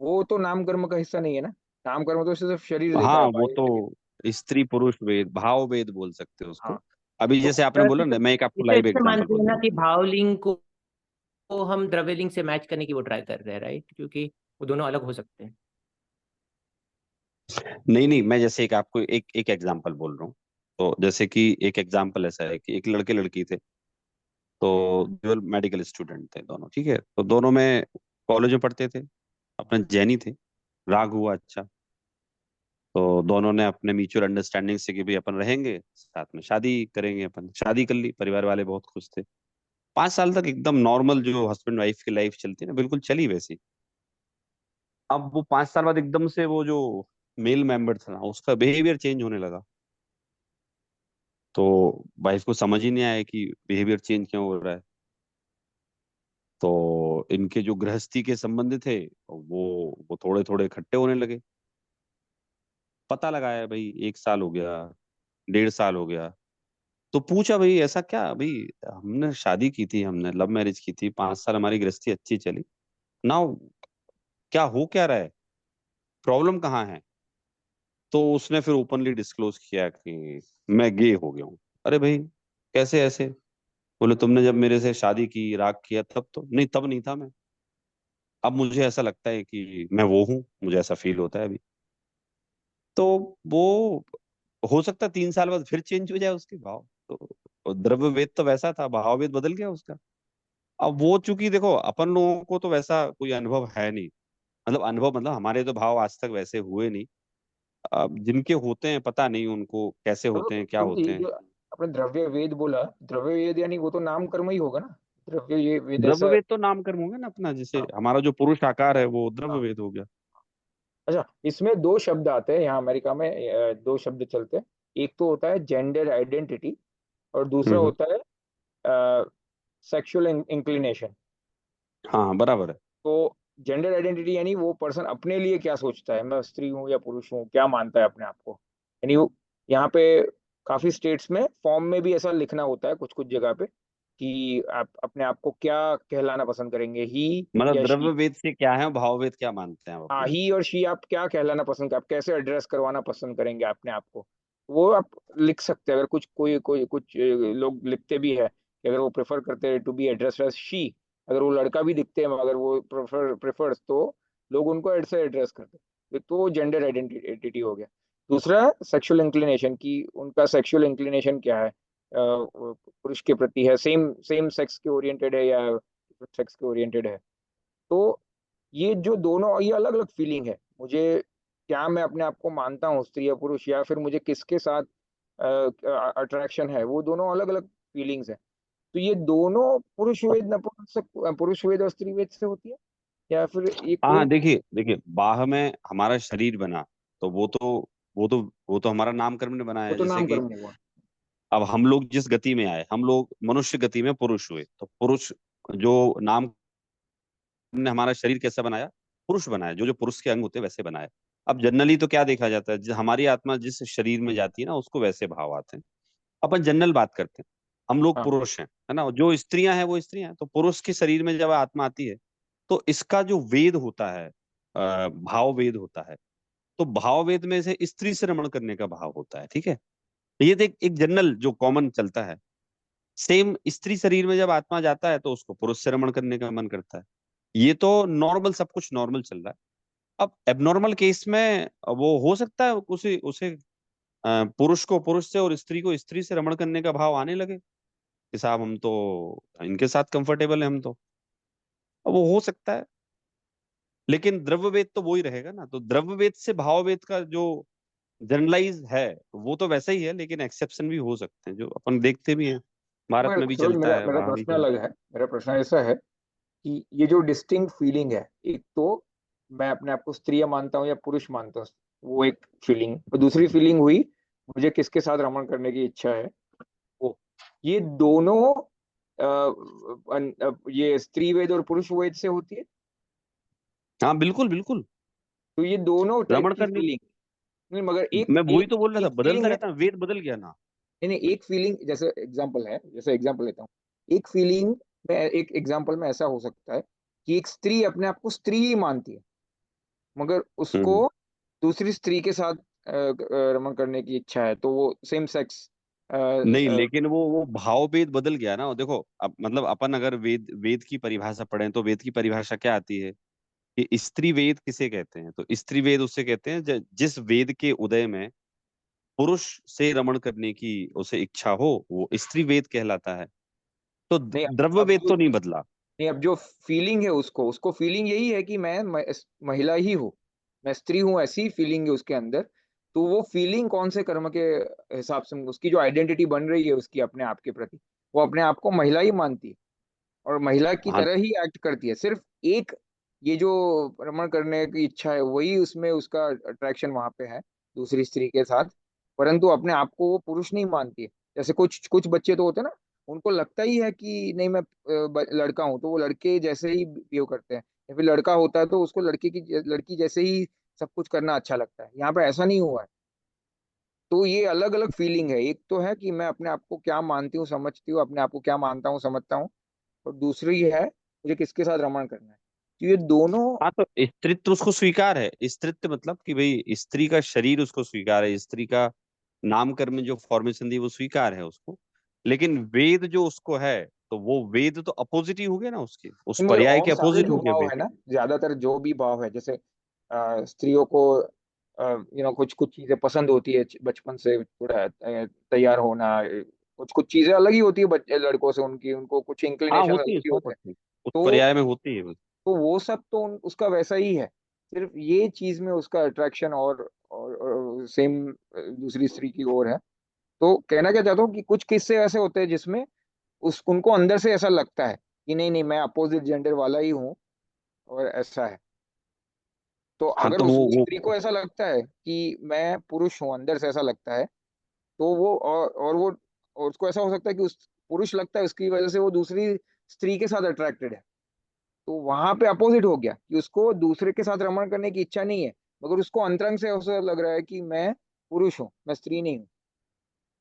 वो तो नाम कर्म का हिस्सा नहीं है ना। नाम कर्म तो सिर्फ शरीर देता हाँ है, वो बाहरी शरीर। तो स्त्री पुरुष वेद भाव वेद बोल सकते हो हाँ। उसको। अभी तो जैसे आपने बोला ना, मैं एक आपको इसे लाइव ऐसे एग्जांपल मानते हैं बोलता ना हूँ। कि भावलिंग को हम द्रव्यलिंग से मैच करने की वो ट्राई कर रहे हैं, राइट? क्योंकि वो दोनों अलग हो सकते हैं। नहीं नहीं, मैं जैसे एक आपको एक एक एग्जांपल बोल रहा हूँ। तो जैसे कि एक एग्जांपल ऐसा है कि एक लड़के लड़की थे, तो जो मेडिकल स्टूडेंट थे दोनों, ठीक है, तो दोनों में कॉलेज में पढ़ते थे, अपने जैनी थे, राग हुआ अच्छा। तो दोनों ने अपने म्यूचुअल अंडरस्टैंडिंग से कि भाई अपन रहेंगे साथ में, शादी करेंगे, अपन शादी कर ली, परिवार वाले बहुत खुश थे। 5 साल तक एकदम नॉर्मल जो हस्बैंड वाइफ की लाइफ चलती है ना, बिल्कुल चली वैसी। अब वो 5 साल बाद एकदम से वो जो मेल मेंबर था ना, उसका बिहेवियर चेंज होने लगा। तो वाइफ को समझ ही नहीं आया कि बिहेवियर चेंज क्यों हो रहा है। तो इनके जो गृहस्थी के संबंध थे वो थोड़े थोड़े इकट्ठे होने लगे। पता लगाया भाई 1 साल हो गया, 1.5 साल हो गया। तो पूछा भाई ऐसा क्या भाई, हमने शादी की थी, हमने लव मैरिज की थी, 5 साल हमारी गृहस्थी अच्छी चली ना, क्या हो क्या रहा है, प्रॉब्लम कहाँ है। तो उसने फिर ओपनली डिस्क्लोज किया कि मैं गे हो गया हूँ। अरे भाई कैसे ऐसे? बोले तुमने जब मेरे से शादी की, राग किया, तब तो नहीं, तब नहीं था मैं। अब मुझे ऐसा लगता है कि मैं वो हूँ, मुझे ऐसा फील होता है अभी। तो वो हो सकता है 3 साल बाद फिर चेंज हो जाए उसके भाव। तो द्रव्य वेद तो वैसा था, भाव वेद बदल गया उसका। अब वो चूंकि देखो अपन लोगों को तो वैसा कोई अनुभव है नहीं, मतलब अनुभव मतलब हमारे तो भाव आज तक वैसे हुए नहीं। अब जिनके होते हैं पता नहीं उनको कैसे तो होते हैं, क्या प्रभु जी, होते हैं। जो आपने द्रव्य वेद बोला, द्रव्य वेद यानी वो तो नाम कर्म ही होगा ना? द्रव्य ये वेद द्रव्य ऐसा। वेद तो नाम कर्म होंगे ना अपना, जैसे हाँ। हमारा जो पुरुष आकार है वो द्रव्य हाँ। वेद हो गया। अच्छा, इसमें दो शब्द आते हैं यहाँ अमेरिका में, दो शब्द चलते हैं। एक तो होता है जेंडर आइडेंटिटी, और दूसरा हम्म। होता है सेक्सुअल इंक्लिनेशन। हाँ हाँ, बराबर है। तो जेंडर आइडेंटिटी यानी वो पर्सन अपने लिए क्या सोचता है, मैं स्त्री हूँ या पुरुष हूँ, क्या मानता है अपने आप को। यानी वो यहाँ पे काफी स्टेट्स में फॉर्म में भी ऐसा लिखना होता है, कुछ कुछ जगह पे, कि आप अपने आप को क्या कहलाना पसंद करेंगे, ही मतलब या द्रव्य शी। वेद से क्या है, भाव वेद क्या मानते हैं आप हाँ, अपने। ही और शी आप क्या कहलाना पसंद करें, आप कैसे एड्रेस करवाना पसंद करेंगे अपने आप को, वो आप लिख सकते हैं। अगर कुछ कोई कोई कुछ लोग लिखते भी है कि अगर वो प्रेफर करते हैं to be addressed as she, अगर वो लड़का भी दिखते हैं मगर वो प्रेफर्स, तो लोग उनको ऐसे एड्रेस करते हैं, तो जेंडर आइडेंटिटी हो गया। दूसरा सेक्सुअल इंक्लिनेशन, की उनका सेक्सुअल इंक्लिनेशन क्या है, पुरुष के प्रति है, सेम सेम सेक्स के ओरिएंटेड है या सेक्स के ओरिएंटेड है। तो ये जो दोनों, ये अलग अलग फीलिंग है मुझे, क्या मैं अपने आप को मानता हूँ स्त्री या पुरुष, या फिर मुझे किसके साथ अट्रैक्शन है, वो दोनों अलग अलग फीलिंग्स हैं। तो ये दोनों पुरुष वेद नपुंसक, पुरुष वेद और स्त्री वेद से होती है, या फिर ये कोई? हाँ देखिए देखिए, बाह में हमारा शरीर बना, तो वो तो हमारा नामकर्म ने बनाया वो है। तो जैसे नाम कि कर्म हुआ। अब हम लोग जिस गति में आए, हम लोग मनुष्य गति में पुरुष हुए, तो पुरुष जो नाम ने हमारा शरीर कैसा बनाया, पुरुष बनाया, जो जो पुरुष के अंग होते हैं वैसे बनाया। अब जनरली तो क्या देखा जाता है, हमारी आत्मा जिस शरीर में जाती है ना, उसको वैसे भाव आते हैं। अपन जनरल बात करते हैं, हम लोग हाँ। पुरुष हैं, है ना, जो स्त्रियां हैं वो स्त्रियां हैं। तो पुरुष के शरीर में जब आत्मा आती है, तो इसका जो वेद होता है, भाव वेद होता है। तो भाव वेद में से स्त्री से रमण करने का भाव होता है, ठीक है। ये तो एक जनरल जो कॉमन चलता है। सेम स्त्री शरीर में जब आत्मा जाता है तो उसको पुरुष से रमण करने का मन करता है। ये तो नॉर्मल, सब कुछ नॉर्मल चल रहा है। अब एबनॉर्मल केस में वो हो सकता है उसे उसे पुरुष को पुरुष से और स्त्री को स्त्री से रमण करने का भाव आने लगे कि साहब हम तो इनके साथ कंफर्टेबल है, हम तो। अब वो हो सकता है, लेकिन द्रव्यवेद तो वो ही रहेगा ना। तो द्रव्यवेद से भाववेद का जो जनरलाइज है वो तो वैसा ही है, लेकिन एक्सेप्शन भी हो सकते हैं जो अपन देखते भी हैं, भारत मगर में भी सरोज, चलता मेरा है, मेरा वहां भी प्रश्न चलता अलग है। मेरा प्रश्न ऐसा है कि ये जो डिस्टिंक्ट फीलिंग है, एक तो मैं अपने आप को स्त्रीय मानता हूँ या पुरुष मानता हूँ, वो एक फीलिंग, और दूसरी फीलिंग हुई मुझे किसके साथ रमण करने की इच्छा है, वो, ये दोनों ये स्त्री वेद और पुरुष वेद से होती है। है। हाँ बिल्कुल बिल्कुल। तो ये दोनों टाइप रमण की करने, फीलिंग नहीं, मगर एक मैं वही एक तो बोल रहा था, एक बदलता फीलिंग है। रहता है, वेद बदल गया ना। नहीं नहीं, एक फीलिंग जैसे एग्जांपल है, जैसे एग्जांपल लेता हूँ, एक फीलिंग में, एक एग्जांपल में ऐसा हो सकता है कि एक स्त्री अपने आप को स्त्री ही मानती है, मगर उसको हम्म। दूसरी स्त्री के साथ रमण करने की इच्छा है, तो वो सेम सेक्स। नहीं, लेकिन वो भाव भेद बदल गया ना। देखो अब मतलब अपन अगर वेद वेद की परिभाषा पढ़ें तो वेद की परिभाषा क्या आती है कि स्त्री वेद किसे कहते हैं। तो स्त्री वेद उससे कहते हैं जिस वेद के उदय में पुरुष से रमण करने की उसे इच्छा हो, वो स्त्री वेद कहलाता है। तो नहीं, द्रव्य अब वेद जो तो नहीं बदला। नहीं, अब जो फीलिंग है, उसको उसको फीलिंग यही है कि महिला ही हूँ, मैं स्त्री हूँ, ऐसी फीलिंग है उसके अंदर। तो वो फीलिंग कौन से कर्म के हिसाब से उसकी जो आइडेंटिटी बन रही है उसकी अपने आप के प्रति, वो अपने आप को महिला ही मानती है और महिला की हाँ तरह ही एक्ट करती है। सिर्फ एक ये जो रमण करने की इच्छा है, वही उसमें उसका अट्रैक्शन वहां पे है दूसरी स्त्री के साथ, परंतु अपने आप को वो पुरुष नहीं मानती है। जैसे कुछ कुछ बच्चे तो होते हैं ना, उनको लगता ही है कि नहीं, मैं लड़का हूं, तो वो लड़के जैसे ही बिहेव करते हैं, या फिर लड़का होता है तो उसको लड़की जैसे ही सब कुछ करना अच्छा लगता है। यहाँ पे ऐसा नहीं हुआ है। तो ये अलग अलग फीलिंग है, एक तो है कि मैं अपने आप को क्या मानती हूँ, समझती हूँ, अपने आप को क्या मानता हूँ, समझता हूँ, और दूसरी है मुझे किसके साथ रमण करना है। तो ये दोनों। हाँ, तो स्त्रीत्व उसको स्वीकार है। स्त्रीत्व मतलब कि भाई स्त्री का शरीर उसको स्वीकार है, स्त्री का नामकरण में जो फॉर्मेशन दी वो स्वीकार है उसको। लेकिन वेद जो उसको है, तो वो वेद तो अपोजिट ही हो गया ना, उसके उस मगर पर्याय और के सारे अपोजिट जो हो गया भाव वेद। है ना, ज्यादातर जो भी भाव है, जैसे स्त्रियों को कुछ कुछ चीजें पसंद होती है बचपन से, थोड़ा तैयार होना, कुछ कुछ चीजें अलग ही होती है बच्चे लड़कों से, उनकी उनको कुछ हाँ इंक्लिनेशन होती अलग है, ही सौ होते हैं। परसेंट उस तो पर्याय में होती है। तो वो सब तो उसका वैसा ही है, सिर्फ ये चीज में उसका अट्रैक्शन और सेम दूसरी स्त्री की ओर है। तो कहना क्या चाहता हूँ कि कुछ किस्से ऐसे होते हैं जिसमें उस उनको अंदर से ऐसा लगता है कि नहीं नहीं, मैं अपोजिट जेंडर वाला ही हूँ, और ऐसा है। तो हाँ अगर तो उस वो स्त्री को ऐसा लगता है कि मैं पुरुष हूँ, अंदर से ऐसा लगता है, तो वो और उसको ऐसा हो सकता है कि उस पुरुष लगता है, उसकी वजह से वो दूसरी स्त्री के साथ अट्रैक्टेड है। तो वहां पे अपोजिट हो गया कि उसको दूसरे के साथ रमण करने की इच्छा नहीं है, मगर उसको अंतरंग से ऐसा लग रहा है कि मैं पुरुष हूँ, मैं स्त्री नहीं हूँ।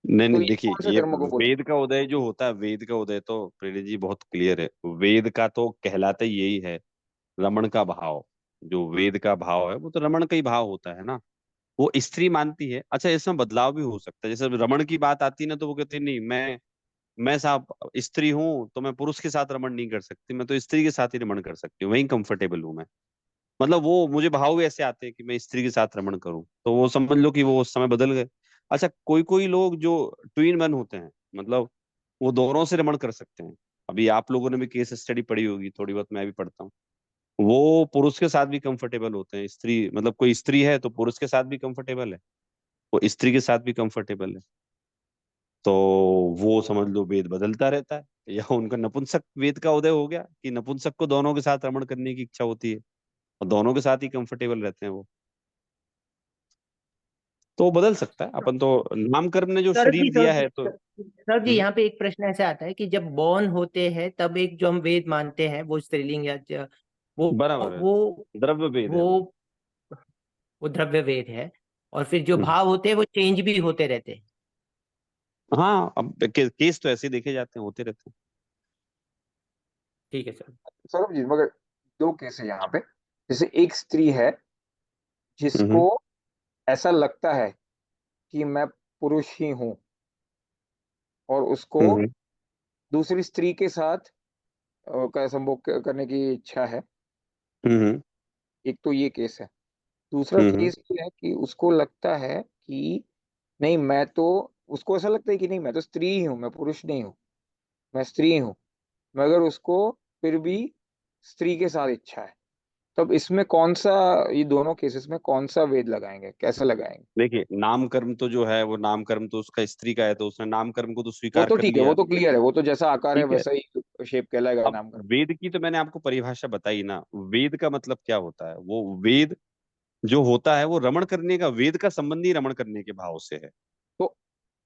नहीं तो नहीं, ये देखिए कौन से ये कर्म को बोले? वेद का उदय जो होता है, वेद का उदय तो प्रेरित जी बहुत क्लियर है। वेद का तो कहलाता ही यही है, रमण का भाव। जो वेद का भाव है वो तो रमण का ही भाव होता है ना। वो स्त्री मानती है। अच्छा, इसमें बदलाव भी हो सकता है। जैसे रमण की बात आती है ना, तो वो कहते हैं नहीं, मैं साहब स्त्री हूं तो मैं पुरुष के साथ रमण नहीं कर सकती, मैं तो स्त्री के साथ ही रमण कर सकती हूँ, वहीं कंफर्टेबल हूं मैं। मतलब वो मुझे भाव भी ऐसे आते हैं कि मैं स्त्री के साथ रमण करूं, तो वो समझ लो कि वो उस समय बदल गए। अच्छा, कोई कोई लोग जो ट्विन मैन होते हैं, मतलब वो दोनों से रमण कर सकते हैं। अभी आप लोगों ने भी केस स्टडी पढ़ी होगी, थोड़ी बहुत मैं भी पढ़ता हूँ। वो पुरुष के साथ भी कंफर्टेबल होते हैं, स्त्री मतलब कोई स्त्री है तो पुरुष के साथ भी कंफर्टेबल है, वो स्त्री के साथ भी कंफर्टेबल है। तो वो समझ लो वेद बदलता रहता है, या उनका नपुंसक वेद का उदय हो गया कि नपुंसक को दोनों के साथ रमण करने की इच्छा होती है और दोनों के साथ ही कंफर्टेबल रहते हैं वो। तो बदल सकता है। अपन तो नामकरण ने जो सर जी शरीर सर दिया जी है तो। सर जी, यहाँ पे एक प्रश्न ऐसा आता है कि जब बॉर्न होते हैं तब एक जो हम वेद मानते हैं वो स्त्रीलिंग या वो बराबर है, वो द्रव्य वेद है वो। वो वो द्रव्य वेद है, और फिर जो हम्म। भाव होते हैं वो चेंज भी होते रहते हैं। हाँ, अब केस तो ऐसे देखे जाते हैं, होते रहते ठीक है सर। सौरभ जी, मगर दो केस है यहाँ पे। जैसे एक स्त्री है हैं। जिसको ऐसा लगता है कि मैं पुरुष ही हूँ, और उसको हम्म। दूसरी स्त्री के साथ का संभोग करने की इच्छा है। हम्म। एक तो ये केस है। दूसरा हम्म। केस ये है कि उसको लगता है कि नहीं मैं तो, उसको ऐसा लगता है कि नहीं मैं तो स्त्री ही हूँ, मैं पुरुष नहीं हूँ, मैं स्त्री हूँ, मगर उसको फिर भी स्त्री के साथ इच्छा है। तब इसमें कौन सा, ये दोनों केसेस में कौन सा वेद लगाएंगे, कैसे लगाएंगे? देखिए, नाम कर्म तो जो है वो नाम कर्म तो उसका स्त्री का है, तो उसने नाम कर्म को तो वो स्वीकार तो कर ठीक है, वो लिया। तो क्लियर है, वो तो जैसा आकार है ठीक है। वैसा ही शेप कहलाएगा अब नामकरण। वेद की तो मैंने आपको परिभाषा बताई ना। वेद का मतलब क्या होता है? वो वेद जो होता है वो रमण करने का, वेद का संबंधी रमण करने के भाव से है। तो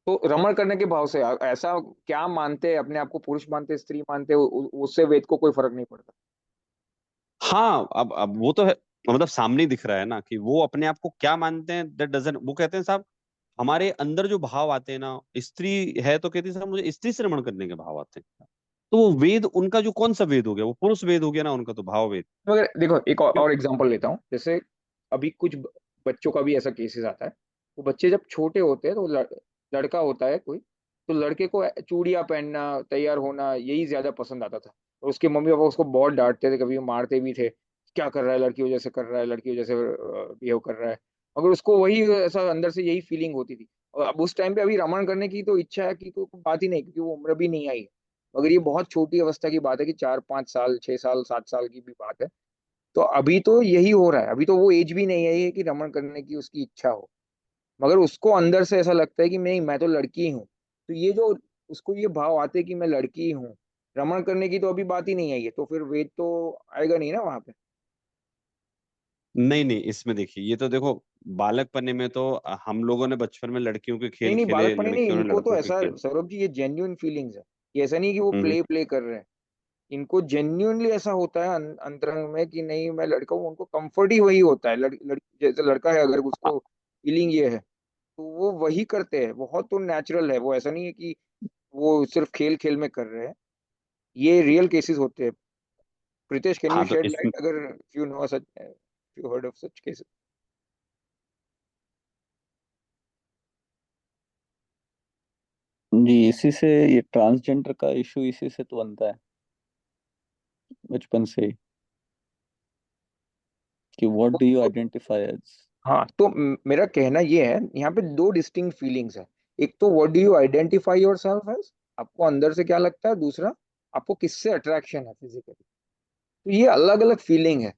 तो रमण करने के भाव से ऐसा क्या मानते हैं, अपने आप को पुरुष मानते हैं, स्त्री मानते हैं, उससे वेद को कोई फर्क नहीं पड़ता? हाँ, अब वो तो है, मतलब सामने ही दिख रहा है ना कि वो अपने आप को क्या मानते हैं। दैट डजंट, वो कहते हैं साहब हमारे अंदर जो भाव आते हैं ना, स्त्री है तो कहती है साहब मुझे स्त्री से रमण करने के भाव आते हैं। तो वो वेद उनका जो कौन सा वेद हो गया, वो पुरुष वेद हो गया ना उनका, तो भाव वेद। मगर देखो एक क्यों? और एग्जांपल लेता हूँ, जैसे अभी कुछ बच्चों का भी ऐसा केसेस आता है। वो बच्चे जब छोटे होते हैं तो लड़का होता है कोई, तो लड़के को चूड़ियां पहनना, तैयार होना यही ज्यादा पसंद आता था, और उसके मम्मी पापा उसको बहुत डांटते थे, कभी मारते भी थे, क्या कर रहा है, लड़की वजह से कर रहा है, लड़की वजह से बिहेव कर रहा है। मगर उसको वही ऐसा अंदर से यही फीलिंग होती थी। और अब उस टाइम पे अभी रमण करने की तो इच्छा है कि कोई बात ही नहीं, क्योंकि वो उम्र भी नहीं आई है। मगर ये बहुत छोटी अवस्था की बात है कि 4 5 साल, 6 साल, 7 साल की भी बात है। तो अभी तो यही हो रहा है, अभी तो वो एज भी नहीं है ये कि रमण करने की उसकी इच्छा हो, मगर उसको अंदर से ऐसा लगता है कि नहीं मैं तो लड़की हूँ। तो ये जो उसको ये भाव आते हैं कि मैं लड़की हूँ, रमण करने की तो अभी बात ही नहीं आई है, तो फिर वेद तो आएगा नहीं ना वहां पे। नहीं नहीं, इसमें देखिए, ये तो देखो, बालक पने में तो हम लोगों ने बचपन में लड़कियों के नहीं खेल नहीं, खेले, बालकपन ही नहीं, लड़कियों ने इनको तो लड़कों के ऐसा खेल। सौरभ जी ये जेन्युइन फीलिंग्स है। ये ऐसा नहीं कि वो हम्म। प्ले प्ले कर रहे हैं, इनको जेन्युइनली ऐसा होता है अंतरंग में कि नहीं मैं लड़का हूँ, उनको कंफर्ट ही वही होता है। जैसे लड़का है अगर उसको फीलिंग ये है तो वो वही करते हैं, बहुत तो नेचुरल है वो, ऐसा नहीं है कि वो सिर्फ खेल खेल में कर रहे हैं, ये रियल केसेस होते हैं। प्रीतेश कैन यू हाँ, तो शेड इस लाइट, अगर you know such, you heard of such cases? जी, इसी से ये ट्रांसजेंडर का इशू इसी से तो बनता है बचपन से ही, कि what do you identify as. हाँ तो मेरा कहना ये है, यहाँ पे दो डिस्टिंक्ट फीलिंग्स है। एक तो what do you identify yourself as, आपको अंदर से क्या लगता है, दूसरा आपको किससे अट्रैक्शन है फिजिकली। तो ये अलग अलग फीलिंग है।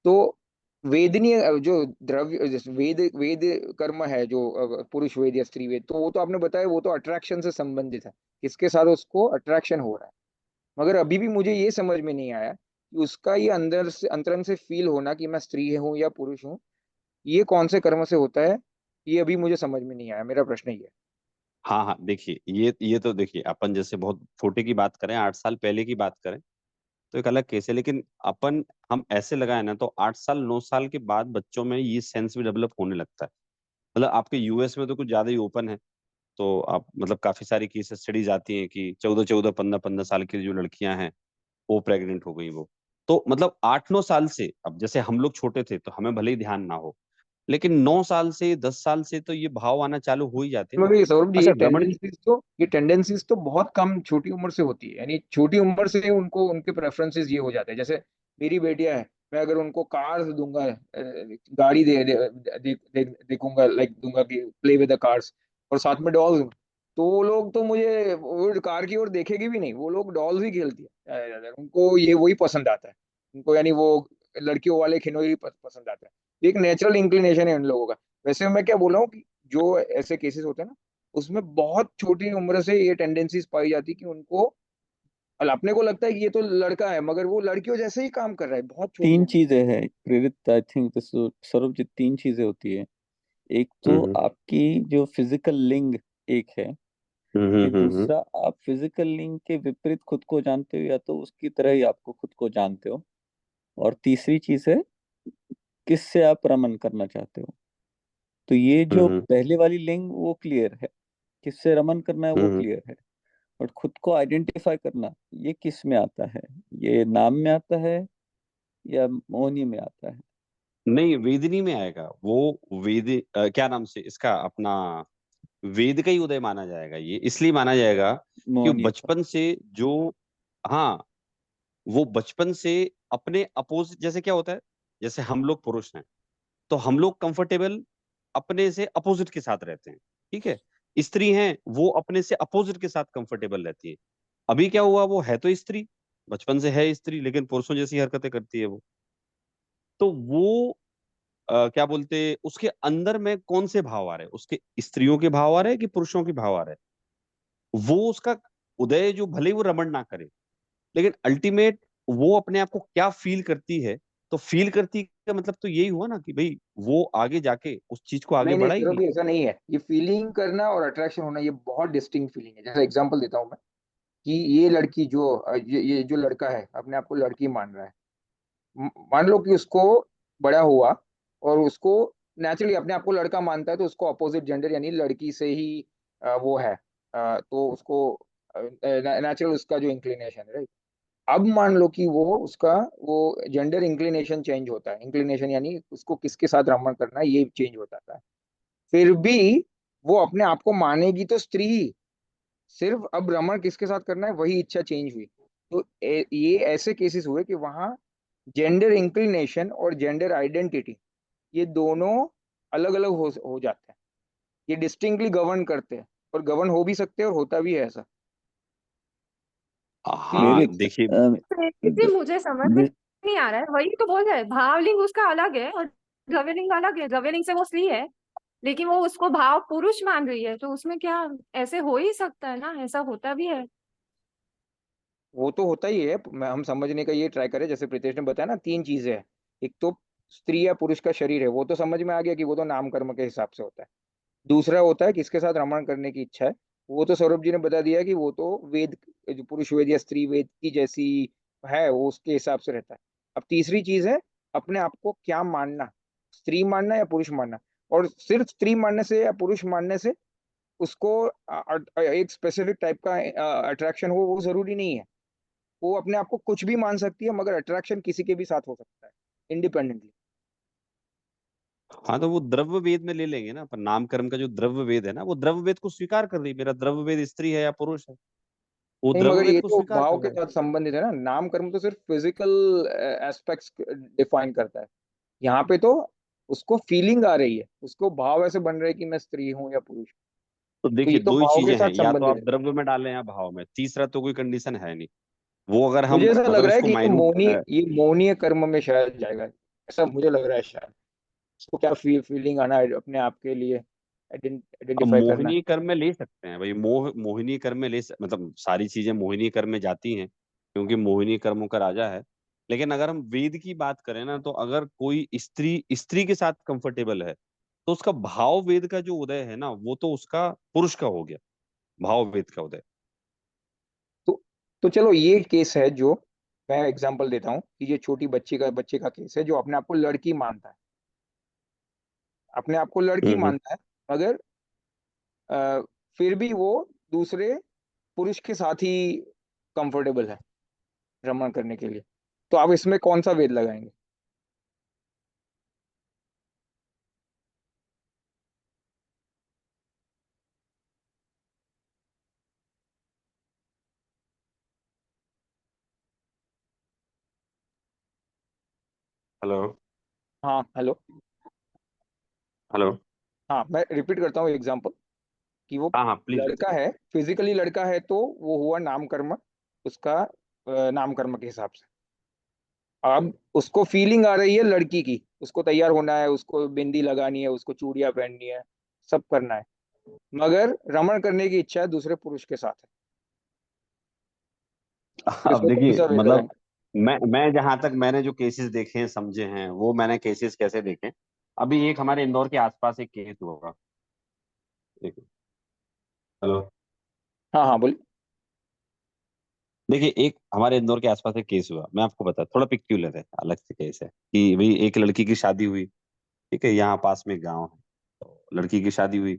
तो वेदनीय जो द्रव्य, जैसे वेद वेद कर्म है जो पुरुष वेद या स्त्री वेद, तो वो तो आपने बताया वो तो अट्रैक्शन से संबंधित है, किसके साथ उसको अट्रैक्शन हो रहा है। मगर अभी भी मुझे ये समझ में नहीं आया कि उसका ये अंदर से अंतरंग से फील होना कि मैं स्त्री हूँ या पुरुष हूँ, ये कौन से कर्म से होता है, ये अभी मुझे समझ में नहीं आया। मेरा प्रश्न ये है। हाँ हाँ, देखिए, ये तो देखिए, अपन जैसे बहुत छोटे की बात करें, 8 साल पहले की बात करें, तो एक अलग केस है। लेकिन अपन हम ऐसे लगाए ना, तो 8 साल 9 साल के बाद बच्चों में ये सेंस भी डेवलप होने लगता है। मतलब आपके यूएस में तो कुछ ज्यादा ही ओपन है। तो आप मतलब काफी सारी केस स्टडीज आती हैं कि 14 14 15 15 साल की जो लड़कियां हैं वो प्रेग्नेंट हो गई वो। तो मतलब 8 9 साल से, अब जैसे हम लोग छोटे थे तो हमें भले ही ध्यान ना हो, लेकिन 9 साल से 10 साल से तो ये भाव आना चालू हो ही जाते हैं ना। मगर ये सौरभ जी, अच्छा, रमन। ये टेंडेंसीज तो बहुत कम छोटी उम्र से होती है, यानी छोटी उम्र से ही उनको उनके प्रेफरेंसेस ये हो जाते हैं। जैसे मेरी बेटियां है, मैं अगर उनको कार्स दूंगा, गाड़ी देखूंगा, लाइक दूंगा कि प्ले विद द कार्स, और साथ में डॉल्स, तो वो लोग तो मुझे वो कार की ओर देखेगी भी नहीं, वो लोग डॉल्स ही खेलती है ज्यादातर। उनको ये वही पसंद आता है, उनको यानी वो लड़कियों वाले खिलौने ही पसंद आता है। एक नेचुरल इंक्लिनेशन है उन लोगों का। वैसे मैं क्या बोल रहा हूँ कि जो ऐसे केसेस होते हैं ना, उसमें बहुत छोटी उम्र से ये टेंडेंसीज पाई जाती कि उनको, अपने को लगता है कि ये तो लड़का है, मगर वो लड़कियों जैसे ही काम कर रहा है बहुत छोटी तीन उम्र। चीजें हैं प्रेरित, आई थिंक सौरभ जी, तीन चीजें होती है। एक तो हम्म आपकी जो फिजिकल लिंग एक है, फिर हम्म। दूसरा आप फिजिकल लिंग के विपरीत खुद को जानते हो या तो उसकी तरह ही आपको खुद को जानते हो, और तीसरी चीज है किससे आप रमन करना चाहते हो। तो ये जो हम्म पहले वाली लिंग वो क्लियर है, किससे रमन करना है वो हम्म। क्लियर है। और खुद को आइडेंटिफाई करना ये किस में आता है, ये नाम में आता है या मोहनी में आता है। नहीं, वेदनी में आएगा वो। क्या नाम से इसका अपना, वेद का ही उदय माना जाएगा। ये इसलिए माना जाएगा कि वो मोहनी का। बचपन से जो, हाँ, वो बचपन से अपने अपोजिट, जैसे क्या होता है, जैसे हम लोग पुरुष हैं, तो हम लोग कंफर्टेबल अपने से अपोजिट के साथ रहते हैं, ठीक है। स्त्री हैं, वो अपने से अपोजिट के साथ कंफर्टेबल रहती है। अभी क्या हुआ, वो है तो स्त्री, बचपन से है स्त्री, लेकिन पुरुषों जैसी हरकतें करती है वो। तो वो क्या बोलते, उसके अंदर में कौन से भाव आ रहे हैं, उसके स्त्रियों के भाव आ रहे हैं कि पुरुषों के भाव आ रहे हैं, वो उसका उदय जो, भले ही वो रमण ना करे, लेकिन अल्टीमेट वो अपने आप को क्या फील करती है। तो फील करती का मतलब तो यही हुआ ना कि भाई वो आगे जाके उस चीज को आगे नहीं नहीं सर, बढ़ाएगी। अभी ऐसा नहीं है। ये फीलिंग करना और अट्रैक्शन होना ये बहुत डिस्टिंक्ट फीलिंग है। जैसे एग्जांपल देता हूँ मैं कि ये लड़की जो ये जो लड़का है अपने आप को लड़की मान रहा है। मान लो कि उसको बड़ा हुआ और उसको नेचुरली अपने आप को लड़का मानता है, तो उसको अपोजिट जेंडर यानी लड़की से ही वो है। तो उसको नेचुरल उसका जो इंक्लिनेशन है, राइट। अब मान लो कि वो उसका वो जेंडर इंक्लिनेशन चेंज होता है। इंक्लिनेशन यानी उसको किसके साथ रमण करना है ये चेंज होता है। फिर भी वो अपने आप को मानेगी तो स्त्री ही। सिर्फ अब रमण किसके साथ करना है वही इच्छा चेंज हुई। तो ये ऐसे केसेस हुए कि वहाँ जेंडर इंक्लिनेशन और जेंडर आइडेंटिटी ये दोनों अलग अलग हो जाते हैं। ये डिस्टिंक्टली गवर्न करते हैं, और गवर्न हो भी सकते हैं और होता भी है ऐसा। हाँ मेरे क्योंकि देखिए, इसे द- मुझे समझ में मे- नहीं आ रहा है। वही तो बोल रहे हैं, भावलिंग उसका अलग है और द्रव्यलिंग अलग है। द्रव्यलिंग से वो स्त्री है, लेकिन वो उसको भाव पुरुष मान रही है, तो उसमें क्या ऐसे हो ही सकता है ना? ऐसा होता भी है। वो तो होता ही है। हम समझने का ये ट्राई करें, जैसे प्रीतेश ने बताया ना, तीन चीजें हैं। एक तो स्त्री या पुरुष का शरीर है, वो तो समझ में आ गया कि वो तो नाम कर्म के हिसाब से होता है। दूसरा होता है किसके साथ रमण करने की इच्छा है, वो तो सौरभ जी ने बता दिया कि वो तो वेद, जो पुरुष वेद या स्त्री वेद की जैसी है, वो उसके हिसाब से रहता है। अब तीसरी चीज है अपने आप को क्या मानना, स्त्री मानना या पुरुष मानना। और सिर्फ स्त्री मानने से या पुरुष मानने से उसको एक स्पेसिफिक टाइप का अट्रैक्शन हो, वो जरूरी नहीं है। वो अपने आप को कुछ भी मान सकती है, मगर अट्रैक्शन किसी के भी साथ हो सकता है इंडिपेंडेंटली। हाँ तो वो द्रव्य वेद में ले लेंगे ना, पर नाम कर्म का जो द्रव्य वेद है ना, वो द्रव्य वेद को स्वीकार कर रही है, मेरा द्रव्य वेद स्त्री है या पुरुष है, वो नहीं, द्रव्य मगर वेद ये को तो स्वीकार भाव कर के रहा है। साथ संबंधित है ना। नाम कर्म तो सिर्फ फिजिकल एस्पेक्ट्स डिफाइन करता है। यहाँ पे तो उसको फीलिंग आ रही है, उसको भाव ऐसे बन रहा है कि मैं स्त्री हूँ या पुरुष हूँ। तो तो ये देखिए तो दो ही भाव के चीजें हैं, साथ या तो संबंधित आप है। द्रव्य में डालें या भाव में, तीसरा तो कोई कंडीशन है नहीं। वो अगर मुझे हम ऐसा लग अगर रहा है उसको कि माइन्यूट, ये मोहनीय कर्म में शायद जाएगा। ऐसा मुझे लग रहा है शायद। उसको क्या फीलिंग आना है अपने आप के लिए, अब आइडेंटिफाई करना है। मोहिनी कर्म में ले सकते हैं भाई, मोहिनी कर्म में मतलब सारी चीजें मोहिनी कर्म में जाती हैं, क्योंकि मोहिनी कर्मों का राजा है। लेकिन अगर हम वेद की बात करें ना, तो अगर कोई स्त्री स्त्री के साथ कंफर्टेबल है, तो उसका भाव वेद का जो उदय है ना, वो तो उसका पुरुष का हो गया, भाव वेद का उदय। तो तो चलो ये केस है जो मैं एग्जांपल देता हूँ कि ये छोटी बच्चे का केस है जो अपने आप को लड़की मानता है। अपने आप को लड़की हम्म। मानता है, मगर अ, फिर भी वो दूसरे पुरुष के साथ ही कंफर्टेबल है रमण करने के लिए। तो आप इसमें कौन सा वेद लगाएंगे? हेलो। हाँ हेलो। हेलो। हाँ, मैं रिपीट करता हूँ एग्जांपल कि वो हाँ हाँ प्लीज लड़का बताइए। है, फिजिकली लड़का है, तो वो हुआ नाम कर्म उसका, नाम कर्म के हिसाब से। अब उसको फीलिंग आ रही है लड़की की, उसको तैयार होना है, उसको बिंदी लगानी है, उसको चूड़ियां पहननी है, सब करना है, मगर रमण करने की इच्छा है दूसरे पुरुष के साथ है। तो अब इसमें कौन देखिए सा वेद मतलब, लगाएंगे? मैं जहां तक मैंने जो केसेस देखे हैं समझे हैं, वो मैंने केसेस कैसे देखे। अभी एक हमारे इंदौर के आसपास एक केस हुआ। देखिए। हेलो। हाँ हाँ बोलिए। देखिए एक हमारे इंदौर के आसपास एक केस हुआ, मैं आपको बता, थोड़ा पिक्यूलर है, अलग से केस है कि भाई एक लड़की की शादी हुई, ठीक है, यहाँ पास में गांव है। तो लड़की की शादी हुई,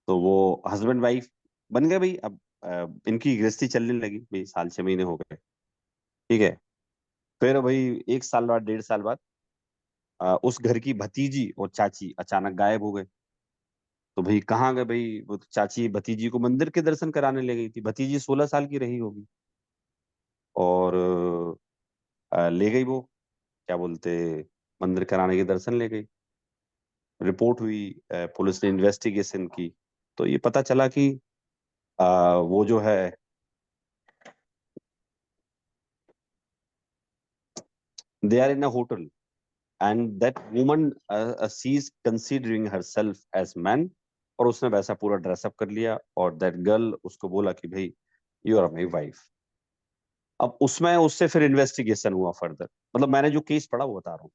तो वो हस्बैंड वाइफ बन गए भाई। अब इनकी गृहस्थी चलने लगी भाई, साल 6 महीने हो गए, ठीक है। फिर भाई 1 साल बाद, 1.5 साल बाद, उस घर की भतीजी और चाची अचानक गायब हो गए। तो भाई कहाँ गए भाई, वो तो चाची भतीजी को मंदिर के दर्शन कराने ले गई थी, भतीजी 16 साल की रही होगी, और ले गई वो, क्या बोलते, मंदिर कराने के दर्शन ले गई। रिपोर्ट हुई, पुलिस ने इन्वेस्टिगेशन की, तो ये पता चला कि वो जो है they are in a hotel and that woman she is considering herself as man, और उसने वैसा पूरा ड्रेसअप कर लिया, और दैट गर्ल उसको बोला कि भाई यू आर माई वाइफ। अब उसमें उससे फिर इन्वेस्टिगेशन हुआ फर्दर, मतलब मैंने जो केस पढ़ा वो बता रहा हूँ।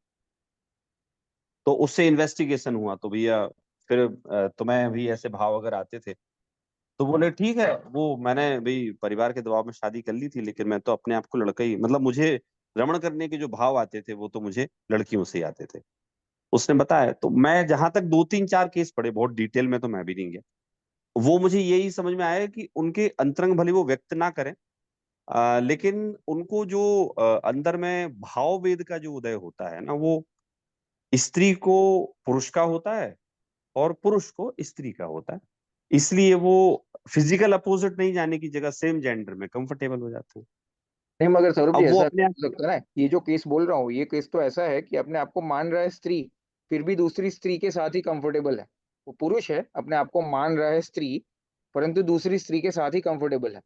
तो उससे इन्वेस्टिगेशन हुआ तो भैया फिर तुम्हें भी ऐसे भाव अगर आते थे, तो बोले ठीक है, वो मैंने भाई परिवार के दबाव में शादी कर ली थी, लेकिन मैं तो अपने आप को लड़का ही, मतलब मुझे रमण करने के जो भाव आते थे वो तो मुझे लड़कियों से ही आते थे, उसने बताया। तो मैं जहां तक 2 3 4 केस पढ़े, बहुत डिटेल में तो मैं भी नहीं गया, वो मुझे यही समझ में आया कि उनके अंतरंग भले वो व्यक्त ना करें, लेकिन उनको जो अंदर में भाव वेद का जो उदय होता है ना, वो स्त्री को पुरुष का होता है और पुरुष को स्त्री का होता है, इसलिए वो फिजिकल अपोजिट नहीं जाने की जगह सेम जेंडर में कंफर्टेबल हो जाते हैं। नहीं मगर सौरभ जी अब वो ऐसा अपने हो सकता है ना, ये जो केस बोल रहा हूँ ये केस तो ऐसा है कि अपने आप को मान रहा है स्त्री, फिर भी दूसरी स्त्री के साथ ही कंफर्टेबल है। वो पुरुष है, अपने आप को मान रहा है स्त्री, परंतु दूसरी स्त्री के साथ ही कंफर्टेबल है।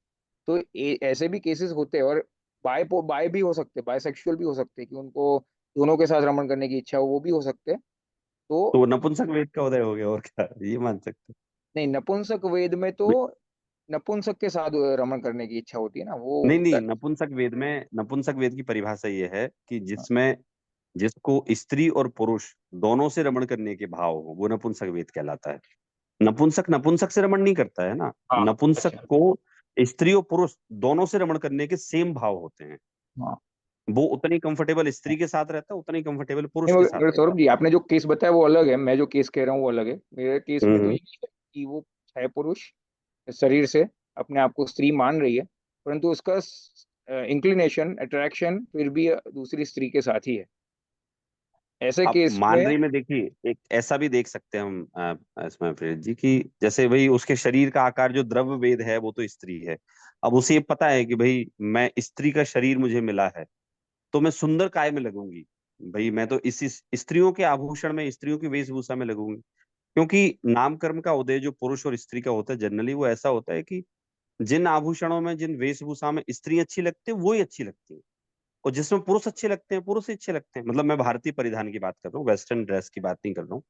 तो ऐसे भी केसेस होते हैं। और बाय भी हो सकते हैं, बायसेक्सुअल भी हो सकते हैं कि उनको दोनों के साथ रमण करने की इच्छा हो, वो भी हो सकते हैं। तो तो वो नपुंसक वेद का उदय हो गया, और क्या ये मान सकते नहीं, नपुंसक वेद में तो हैं। नपुंसक के साथ रमण करने की इच्छा होती है ना, वो नहीं नहीं, नपुंसक वेद की परिभाषा ये है कि जिसमें जिसको स्त्री और पुरुष दोनों से रमण करने के भाव हो, वो नपुंसक वेद कहलाता है। नपुंसक नपुंसक से रमण नहीं करता है ना, हाँ। नपुंसक अच्छा। को स्त्री और पुरुष दोनों से रमण करने के सेम भाव होते हैं। हाँ। वो उतनी कंफर्टेबल स्त्री के साथ रहता है, उतना ही कंफर्टेबल पुरुष नहीं के मगर साथ सौरभ रहता जी, आपने जो केस बताया वो अलग है, मैं जो केस कह रहा हूँ वो अलग है। मेरे केस है। में तो यही है कि वो है पुरुष, शरीर से अपने आप को स्त्री मान रही है, परंतु उसका इंक्लिनेशन, अट्रैक्शन फिर भी दूसरी स्त्री के साथ ही है। ऐसे अब केस में मानरी में देखिए, एक ऐसा भी देख सकते हैं हम इसमें प्रिय जी की, जैसे भाई उसके शरीर का आकार जो द्रव्य वेद है वो तो स्त्री है। अब उसे ये पता है कि भाई मैं स्त्री का शरीर मुझे मिला है, तो मैं सुंदर काय में लगूंगी, भाई मैं तो इसी स्त्रियों के आभूषण में, स्त्रियों की वेशभूषा में लगूंगी। क्योंकि नामकर्म का उदय जो पुरुष और स्त्री का होता है, जनरली वो ऐसा होता है कि जिन आभूषणों में, जिन वेशभूषा में स्त्री अच्छी लगती है वो ही अच्छी लगती है, और जिसमें पुरुष अच्छे लगते हैं पुरुष ही अच्छे लगते हैं। मतलब मैं भारतीय परिधान की बात कर रहा हूँ, वेस्टर्न ड्रेस की बात नहीं कर रहा हूँ।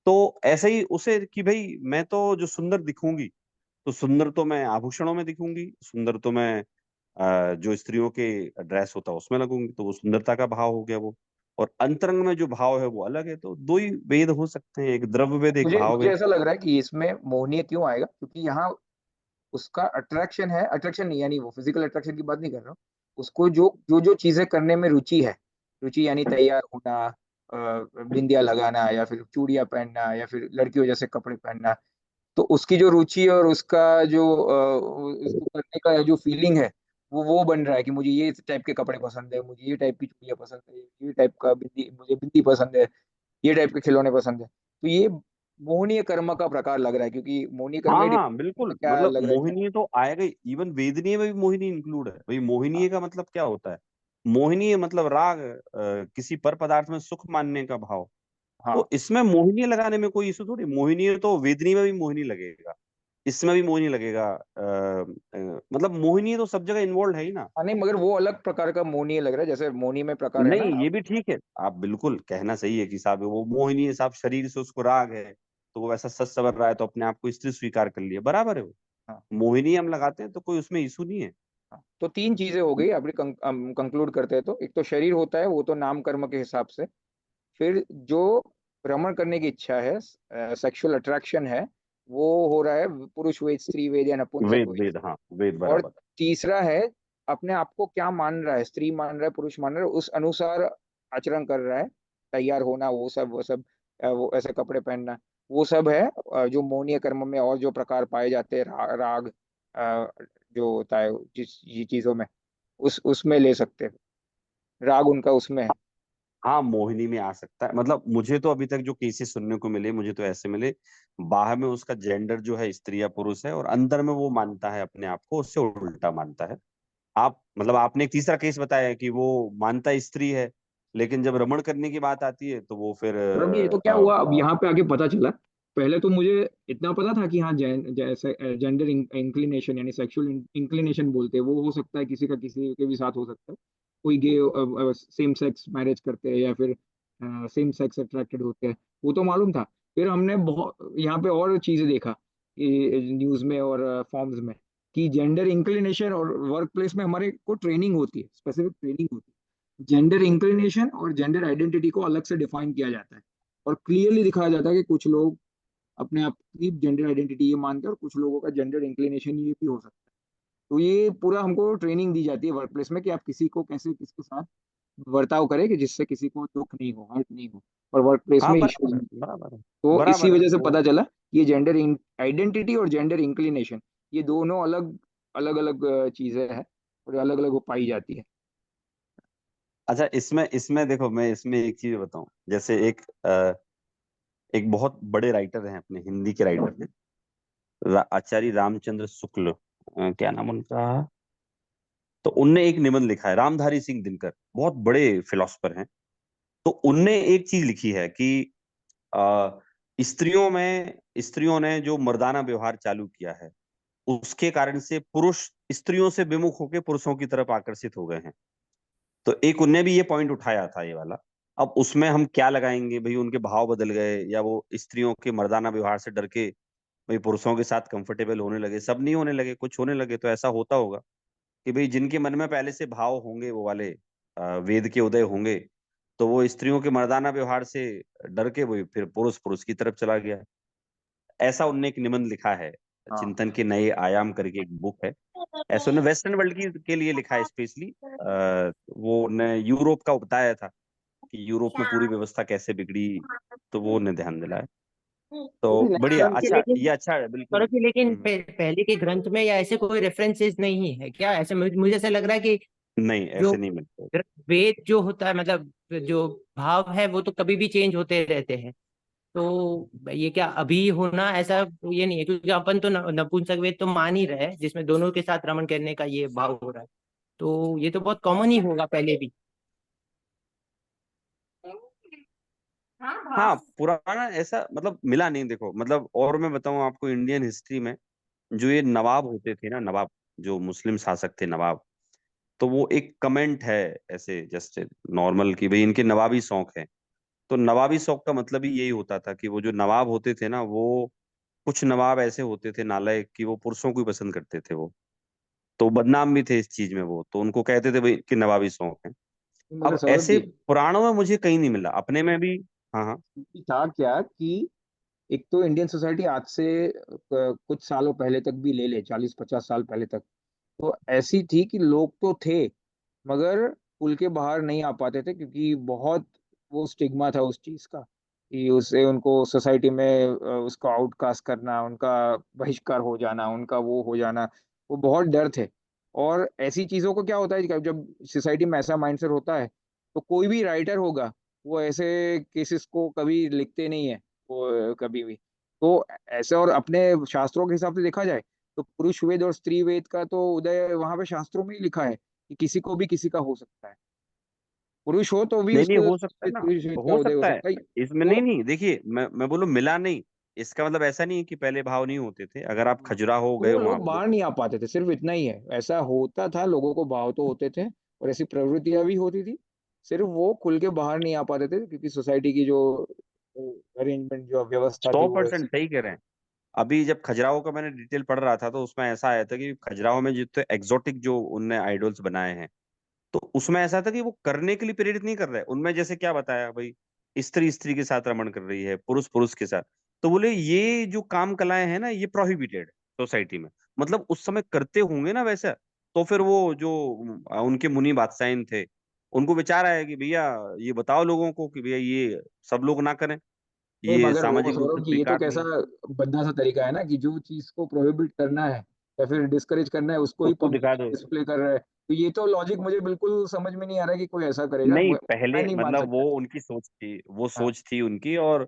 तो ऐसे ही उसे कि भाई मैं तो जो सुंदर दिखूंगी, तो सुंदर तो मैं आभूषणों में दिखूंगी, सुंदर तो मैं जो स्त्रियों के ड्रेस होता है उसमें लगूंगी, तो वो सुंदरता का भाव हो गया वो। और अंतरंग में जो भाव है वो अलग है, तो दो ही वेद हो सकते हैं, एक द्रव्य वेद एक मुझे भाव मुझे वेद। ऐसा लग रहा है कि इसमें मोहनीय क्यों आएगा, क्योंकि यहाँ उसका अट्रैक्शन है, अट्रैक्शन नहीं यानी वो फिजिकल अट्रैक्शन की बात नहीं कर रहा हूँ। उसको जो जो जो चीजें करने में रुचि है, रुचि यानी तैयार होना, बिंदिया लगाना, या फिर चूड़ियां पहनना, या फिर लड़कियों जैसे कपड़े पहनना, तो उसकी जो रुचि और उसका जो उसको करने का जो फीलिंग है, वो बन रहा है कि मुझे ये टाइप के कपड़े पसंद है, मुझे ये टाइप की चूड़ियां पसंद है, ये टाइप का बिंदी, मुझे बिंदी पसंद है, ये टाइप के खिलौने पसंद है। तो ये मोहनीय कर्म का प्रकार लग रहा है, क्योंकि मोहनीय कर्म हाँ ही हाँ डिपेंड बिल्कुल, क्या मतलब लग रहा है क्या। मोहिनी तो आएगा ही, इवन वेदनीय में भी मोहिनी इंक्लूड है भाई। हाँ। मोहिनीय का मतलब क्या होता है? मोहिनीय मतलब राग, किसी पर पदार्थ में सुख मानने का भाव। हाँ। तो इसमें मोहिनी लगाने में कोई इशू थोड़ी, मोहिनी तो वेदनी में भी मोहिनी लगेगा, इसमें भी मोहिनी लगेगा, मतलब मोहिनी तो सब जगह इन्वॉल्व है ही ना। हाँ, नहीं मगर वो अलग प्रकार का मोहनीय लग रहा है, जैसे मोहनी में प्रकार है ना। नहीं ये भी ठीक है, आप बिल्कुल कहना सही है कि साहब वो मोहिनी है, साहब शरीर से उसको राग है, तो वो वैसा सच सवर रहा है, तो अपने आप को स्त्री स्वीकार कर लिया, बराबर है वो। हाँ। मोहिनी हम लगाते हैं तो कोई उसमें इशू नहीं है। हाँ, तो तीन चीजें हो गई अपनी। कंक्लूड करते हैं तो एक तो शरीर होता है, वो तो नाम कर्म के हिसाब से। फिर जो भ्रमण करने की इच्छा है, सेक्सुअल अट्रैक्शन है, वो हो रहा है पुरुष वेद, स्त्री वेद या नपुंसक वेद वेद वेद, से। हाँ वेद और बराबर। तीसरा है अपने आप को क्या मान रहा है, स्त्री मान रहा है, पुरुष मान रहा है, उस अनुसार आचरण कर रहा है, तैयार होना, वो सब वो ऐसे कपड़े पहनना, वो सब है। जो मोहनीय कर्म में और जो प्रकार पाए जाते हैं, राग, जो होता है जिस ये चीजों में, उस उसमें ले सकते हैं, राग उनका उसमें है। हाँ मोहिनी में आ सकता है, मतलब मुझे तो अभी तक जो केसेस सुनने को मिले, मुझे तो ऐसे मिले, बाहर में उसका जेंडर जो है स्त्री या पुरुष है, और अंदर में वो मानता है अपने आप को उससे उल्टा मानता है। आप मतलब आपने एक तीसरा केस बताया कि वो मानता स्त्री है, लेकिन जब रमण करने की बात आती है तो वो फिर और अब ये तो क्या हुआ, अब यहाँ पे आके पता चला। पहले तो मुझे इतना पता था कि हाँ, जैसे जेंडर इंक्लिनेशन यानी सेक्सुअल इंक्लिनेशन बोलते हैं, वो हो सकता है किसी का किसी के भी साथ हो सकता है। कोई गे सेम सेक्स मैरिज करते हैं या फिर सेम सेक्स अट्रैक्टेड होते हैं, वो तो मालूम था। फिर हमने बहुत यहाँ पे और चीजें देखा कि न्यूज में और फॉर्म्स में, कि जेंडर इंक्लिनेशन और वर्क प्लेस में हमारे को ट्रेनिंग होती है, स्पेसिफिक ट्रेनिंग होती है। जेंडर इंक्लिनेशन और जेंडर आइडेंटिटी को अलग से डिफाइन किया जाता है, और क्लियरली दिखाया जाता है कि कुछ लोग अपने आप की जेंडर आइडेंटिटी ये मानते हैं और कुछ लोगों का जेंडर इंक्लिनेशन ये भी हो सकता है। तो ये पूरा हमको ट्रेनिंग दी जाती है वर्क प्लेस में कि आप किसी को कैसे किसके साथ बर्ताव करें कि जिससे किसी को दुख नहीं हो, हर्ट नहीं हो, और वर्क प्लेस हाँ में इश्यूज बराबर है, नहीं हो। बराबर है, तो इसी बराबर है वजह से वो। पता चला कि ये जेंडर आइडेंटिटी और जेंडर इंक्लिनेशन, ये दोनों अलग अलग अलग चीजें हैं और अलग अलग वो पाई जाती है। अच्छा, इसमें इसमें देखो, मैं इसमें एक चीज बताऊं। जैसे एक बहुत बड़े राइटर हैं, अपने हिंदी के राइटर हैं, आचार्य रामचंद्र शुक्ल, क्या नाम उनका। तो उनने एक निबंध लिखा है, रामधारी सिंह दिनकर, बहुत बड़े फिलोसफर हैं। तो उनने एक चीज लिखी है कि अ, स्त्रियों ने जो मर्दाना व्यवहार चालू किया है, उसके कारण से पुरुष स्त्रियों से विमुख होकर पुरुषों की तरफ आकर्षित हो गए हैं। तो एक उनने भी ये पॉइंट उठाया था, ये वाला। अब उसमें हम क्या लगाएंगे भाई, उनके भाव बदल गए, या वो स्त्रियों के मर्दाना व्यवहार से डर के भाई पुरुषों के साथ कंफर्टेबल होने लगे। सब नहीं होने लगे, कुछ होने लगे। तो ऐसा होता होगा कि भाई जिनके मन में पहले से भाव होंगे, वो वाले वेद के उदय होंगे, तो वो स्त्रियों के मर्दाना व्यवहार से डर के वही फिर पुरुष पुरुष की तरफ चला गया। ऐसा उनने एक निबंध लिखा है, हाँ चिंतन के नए आयाम करके एक बुक है। ऐसा उन्होंने वेस्टर्न वर्ल्ड की के लिए लिखा है स्पेशली। वो उन्होंने यूरोप का बताया था कि यूरोप में पूरी व्यवस्था कैसे बिगड़ी, तो वो उन्हें ध्यान दिलाया। तो बढ़िया, अच्छा, लेकिन ये अच्छा है बिल्कुल। सौरभ जी, लेकिन हम्म, पहले के ग्रंथ में या ऐसे कोई रेफरेंसेस नहीं है क्या? ऐसे मुझे ऐसा लग रहा है कि नहीं, जो ऐसे नहीं मिलते। वेद जो होता है, मतलब जो भाव है वो तो कभी भी चेंज होते रहते हैं। तो ये क्या अभी होना ऐसा ये नहीं है, क्योंकि अपन तो नपुंसक वेद तो मान ही रहे हैं जिसमें दोनों के साथ रमण करने का ये भाव हो रहा है। तो ये तो बहुत कॉमन ही होगा पहले भी। हाँ हाँ, भाव। पुराना ऐसा मतलब मिला नहीं, देखो मतलब। और मैं बताऊं आपको, इंडियन हिस्ट्री में जो ये नवाब होते थे ना, नवाब, जो मुस्लिम शासक थे नवाब, तो वो एक कमेंट है ऐसे जस्ट नॉर्मल कि भाई इनके नवाबी शौक है। तो नवाबी शौक का मतलब ही यही होता था कि वो जो नवाब होते थे ना, वो कुछ नवाब ऐसे होते थे नालायक कि वो पुरुषों को ही पसंद करते थे वो। तो बदनाम भी थे इस चीज में वो, तो उनको कहते थे भाई कि नवाबी शौक है। मगर अब सौरभ ऐसे जी, पुराणों में मुझे कहीं नहीं मिला, अपने में भी। हाँ हाँ। था क्या कि एक तो इंडियन सोसाइटी आज से कुछ सालों पहले तक भी ले ले, 40-50 साल पहले तक, तो ऐसी थी कि लोग तो थे मगर पुल के बाहर नहीं आ पाते थे, क्योंकि बहुत वो स्टिग्मा था उस चीज का कि उससे उनको सोसाइटी में उसको आउटकास्ट करना, उनका बहिष्कार हो जाना, उनका वो हो जाना, वो बहुत डर थे। और ऐसी चीजों को क्या होता है कि जब सोसाइटी में ऐसा माइंडसेट होता है, तो कोई भी राइटर होगा वो ऐसे केसेस को कभी लिखते नहीं है, वो कभी भी। तो ऐसे, और अपने शास्त्रों के हिसाब से देखा जाए तो पुरुष वेद और स्त्री वेद का तो उदय वहां पे शास्त्रों में ही लिखा है कि किसी को भी किसी का हो सकता है, पुरुष हो तो भी नहीं नहीं, उसको हो सकता है ना, पुरुष वेद का हो उदय हो सकता है। सकता है। इसमें तो नहीं नहीं, देखिए मैं बोलूँ मिला नहीं, इसका मतलब ऐसा नहीं है कि पहले भाव नहीं होते थे। अगर आप हाँ, खजुराहो तो गए वो हो वहां लोग पे। बाहर नहीं आ पाते थे, सिर्फ इतना ही है। ऐसा होता था, लोगों को भाव तो होते थे और ऐसी प्रवृत्तियां भी होती थी, सिर्फ वो खुल के बाहर नहीं आ पाते थे क्योंकि सोसाइटी की जो अरेंजमेंट, जो व्यवस्था थी, सौ वो परसेंट ऐसी। सही कह रहे हैं। अभी जब खजुराहो का मैंने डिटेल पढ़ रहा था, तो उसमें ऐसा आया था कि खजुराहो में जितने एग्जोटिक जो उनने आइडल्स बनाए हैं, तो उसमें ऐसा था कि वो करने के लिए प्रेरित नहीं कर रहे। उनमें जैसे क्या बताया भाई, स्त्री स्त्री के साथ रमण कर रही है, पुरुष पुरुष के साथ। तो बोले ये जो काम कलाएं हैं ना, ये प्रोहिबिटेड सोसाइटी में। मतलब उस समय करते होंगे ना वैसा। तो फिर वो जो उनके मुनि बादशाह थे, उनको विचार आया कि भैया ये बताओ लोगों को कि भैया ये सब लोग ना करें, नहीं, ये मगर वो सामाजिक रूप से सौरभ जी, ये तो स्वीकार कैसा नहीं है। भद्दा सा तरीका है ना कि जो चीज को प्रोहिबिट करना है या फिर डिस्करेज करना है उसको ही उसको पब्लिक दिखा में दो। डिस्प्ले कर रहा है। तो ये तो लॉजिक मुझे बिल्कुल समझ में नहीं आ रहा है कि कोई ऐसा करेगा। नहीं, मैं पहले नहीं मान मतलब वो सकता। उनकी सोच थी, वो हाँ, सोच थी उनकी। और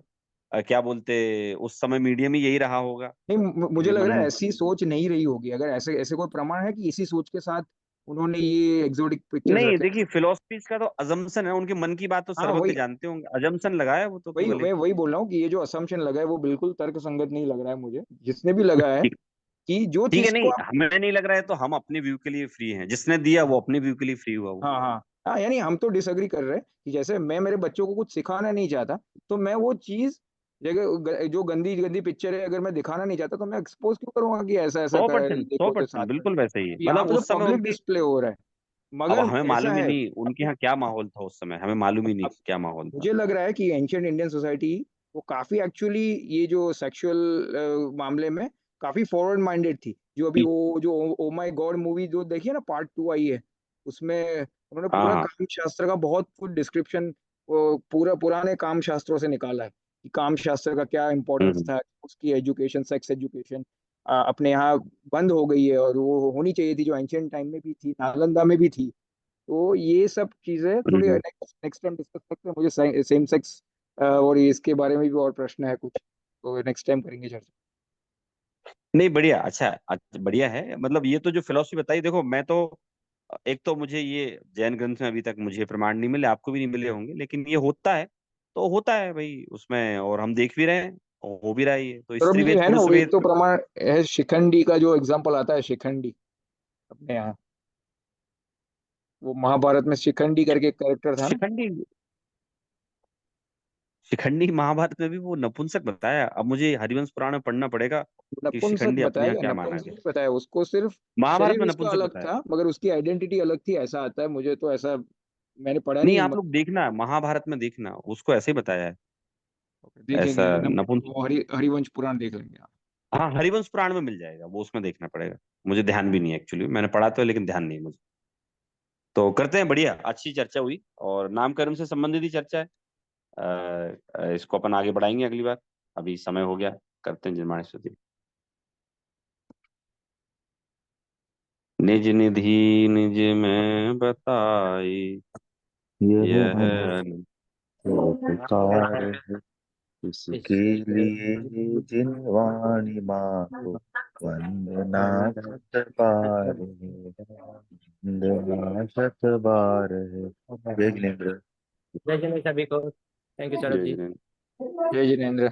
क्या बोलते, उस समय मीडियम ही यही रहा होगा नहीं, कि मुझे भी लग रहा है मन। ऐसी सोच नहीं रही होगी। अगर ऐसे ऐसे कोई प्रमाण है कि इसी सोच के साथ उन्होंने ये एग्जोटिक पिक्चर्स नहीं रखे। देखिए, फिलोसफीज का तो अजम्पशन है, उनके मन की बात तो हाँ सर्वज्ञ वही जानते होंगे, अजम्पशन लगाया वो तो वही केवल मैं एक। वही बोल रहा हूँ कि ये जो असम्पशन लगा है वो बिल्कुल तर्क संगत नहीं लग रहा है मुझे, जिसने भी लगा है ठीक कि जो ठीक है, चीज को नहीं आप। हमें नहीं लग रहा है तो हम अपने व्यू के लिए फ्री हैं, जिसने दिया वो अपने व्यू के लिए फ्री हुआ वो। हाँ हाँ हाँ, यानी हम तो डिसएग्री कर रहे हैं कि जैसे मैं मेरे बच्चों को कुछ सिखाना नहीं चाहता, तो मैं वो चीज जगह जो गंदी गंदी पिक्चर है अगर मैं दिखाना नहीं चाहता तो मैं एक्सपोज क्यों करूंगा कि ऐसा ऐसा 100%, सौ देखो तो साथ परसेंट में। बिल्कुल वैसे ही है, यहाँ मतलब पे तो उस समय पब्लिक उनकी। डिस्प्ले हो रहा है। अब मगर हमें ऐसा मालूम ही है, नहीं उनके यहाँ क्या माहौल था उस समय, हमें मालूम ही नहीं अब कि क्या माहौल था। मुझे लग रहा है कि एंशियंट इंडियन सोसाइटी वो काफी एक्चुअली ये जो सेक्सुअल मामले में काफी फॉरवर्ड माइंडेड थी। जो अभी वो जो ओ माय गॉड मूवी जो देखिए ना, पार्ट 2 आई है, उसमें उन्होंने हाँ पूरा हाँ। काम शास्त्र का बहुत कुछ डिस्क्रिप्शन पूरा पुराने काम शास्त्रों से निकाला है कि काम शास्त्र का क्या इम्पोर्टेंस हम्म था, उसकी एजुकेशन, सेक्स एजुकेशन अपने यहाँ बंद हो गई है और वो होनी चाहिए थी, जो एंशियंट टाइम में भी थी, नालंदा में भी थी। तो ये सब चीजें थोड़ी हम्म। नेक्स्ट टाइम डिस्कस करते हैं। मुझे सेम सेक्स और इसके बारे में भी और प्रश्न है कुछ, तो नेक्स्ट टाइम करेंगे चर्चा। नहीं बढ़िया, अच्छा बढ़िया है, मतलब ये तो जो फिलोसफी बताई, देखो मैं तो एक तो मुझे ये जैन ग्रंथ में अभी तक मुझे प्रमाण नहीं मिले, आपको भी नहीं मिले होंगे, लेकिन ये होता है तो होता है भाई उसमें, और हम देख भी रहे हैं और हो भी रहा है ये, तो सौरभ स्त्री जी वेद है ना, पुरुष वो एक वेद। तो प्रमाण है शिखंडी का, जो एग्जांपल आता है शिखंडी अपने यहाँ, वो महाभारत में शिखंडी करके एक कैरेक्टर था ना। शिखंडी, शिखंडी महाभारत में भी वो नपुंसक बताया, अब मुझे हरिवंश पुराण में पढ़ना पड़ेगा कि नपुंसक शिखंडी अपने बताया यहाँ गया, क्या माना नपुंसक गया। नहीं बताया उसको, सिर्फ महाभारत शरीर में उसका नपुंसक अलग बताया। था मगर उसकी आइडेंटिटी अलग थी, ऐसा आता है। मुझे तो ऐसा, मैंने पढ़ा नहीं नहीं आप लोग देखना महाभारत में, देखना उसको ऐसे ही बताया है। देखेंगे ऐसा नपुंसक। वो हरिवंश पुराण देख लेंगे। हाँ हरिवंश पुराण में मिल जाएगा वो, उसमें देखना पड़ेगा। मुझे ध्यान भी नहीं है एक्चुअली, मैंने पढ़ा तो है लेकिन ध्यान नहीं है मुझे। तो करते हैं, बढ़िया अच्छी चर्चा हुई और नामकरण से संबंधित ही चर्चा है। इसको अपन आगे बढ़ाएंगे अगली बार, अभी समय हो गया, करते हैं निर्माण स्तुति। निज निधि निज में बताई, यह यह अनंत उपकार है इसके लिए जिन वाणी माँ को वंदना शत बार है, वंदना शत बार है। जय जिनेन्द्र। जय जय सभी को। थैंक यू सौरभ जय जी। जिनेन्द्र। जय जिनेन्द्र।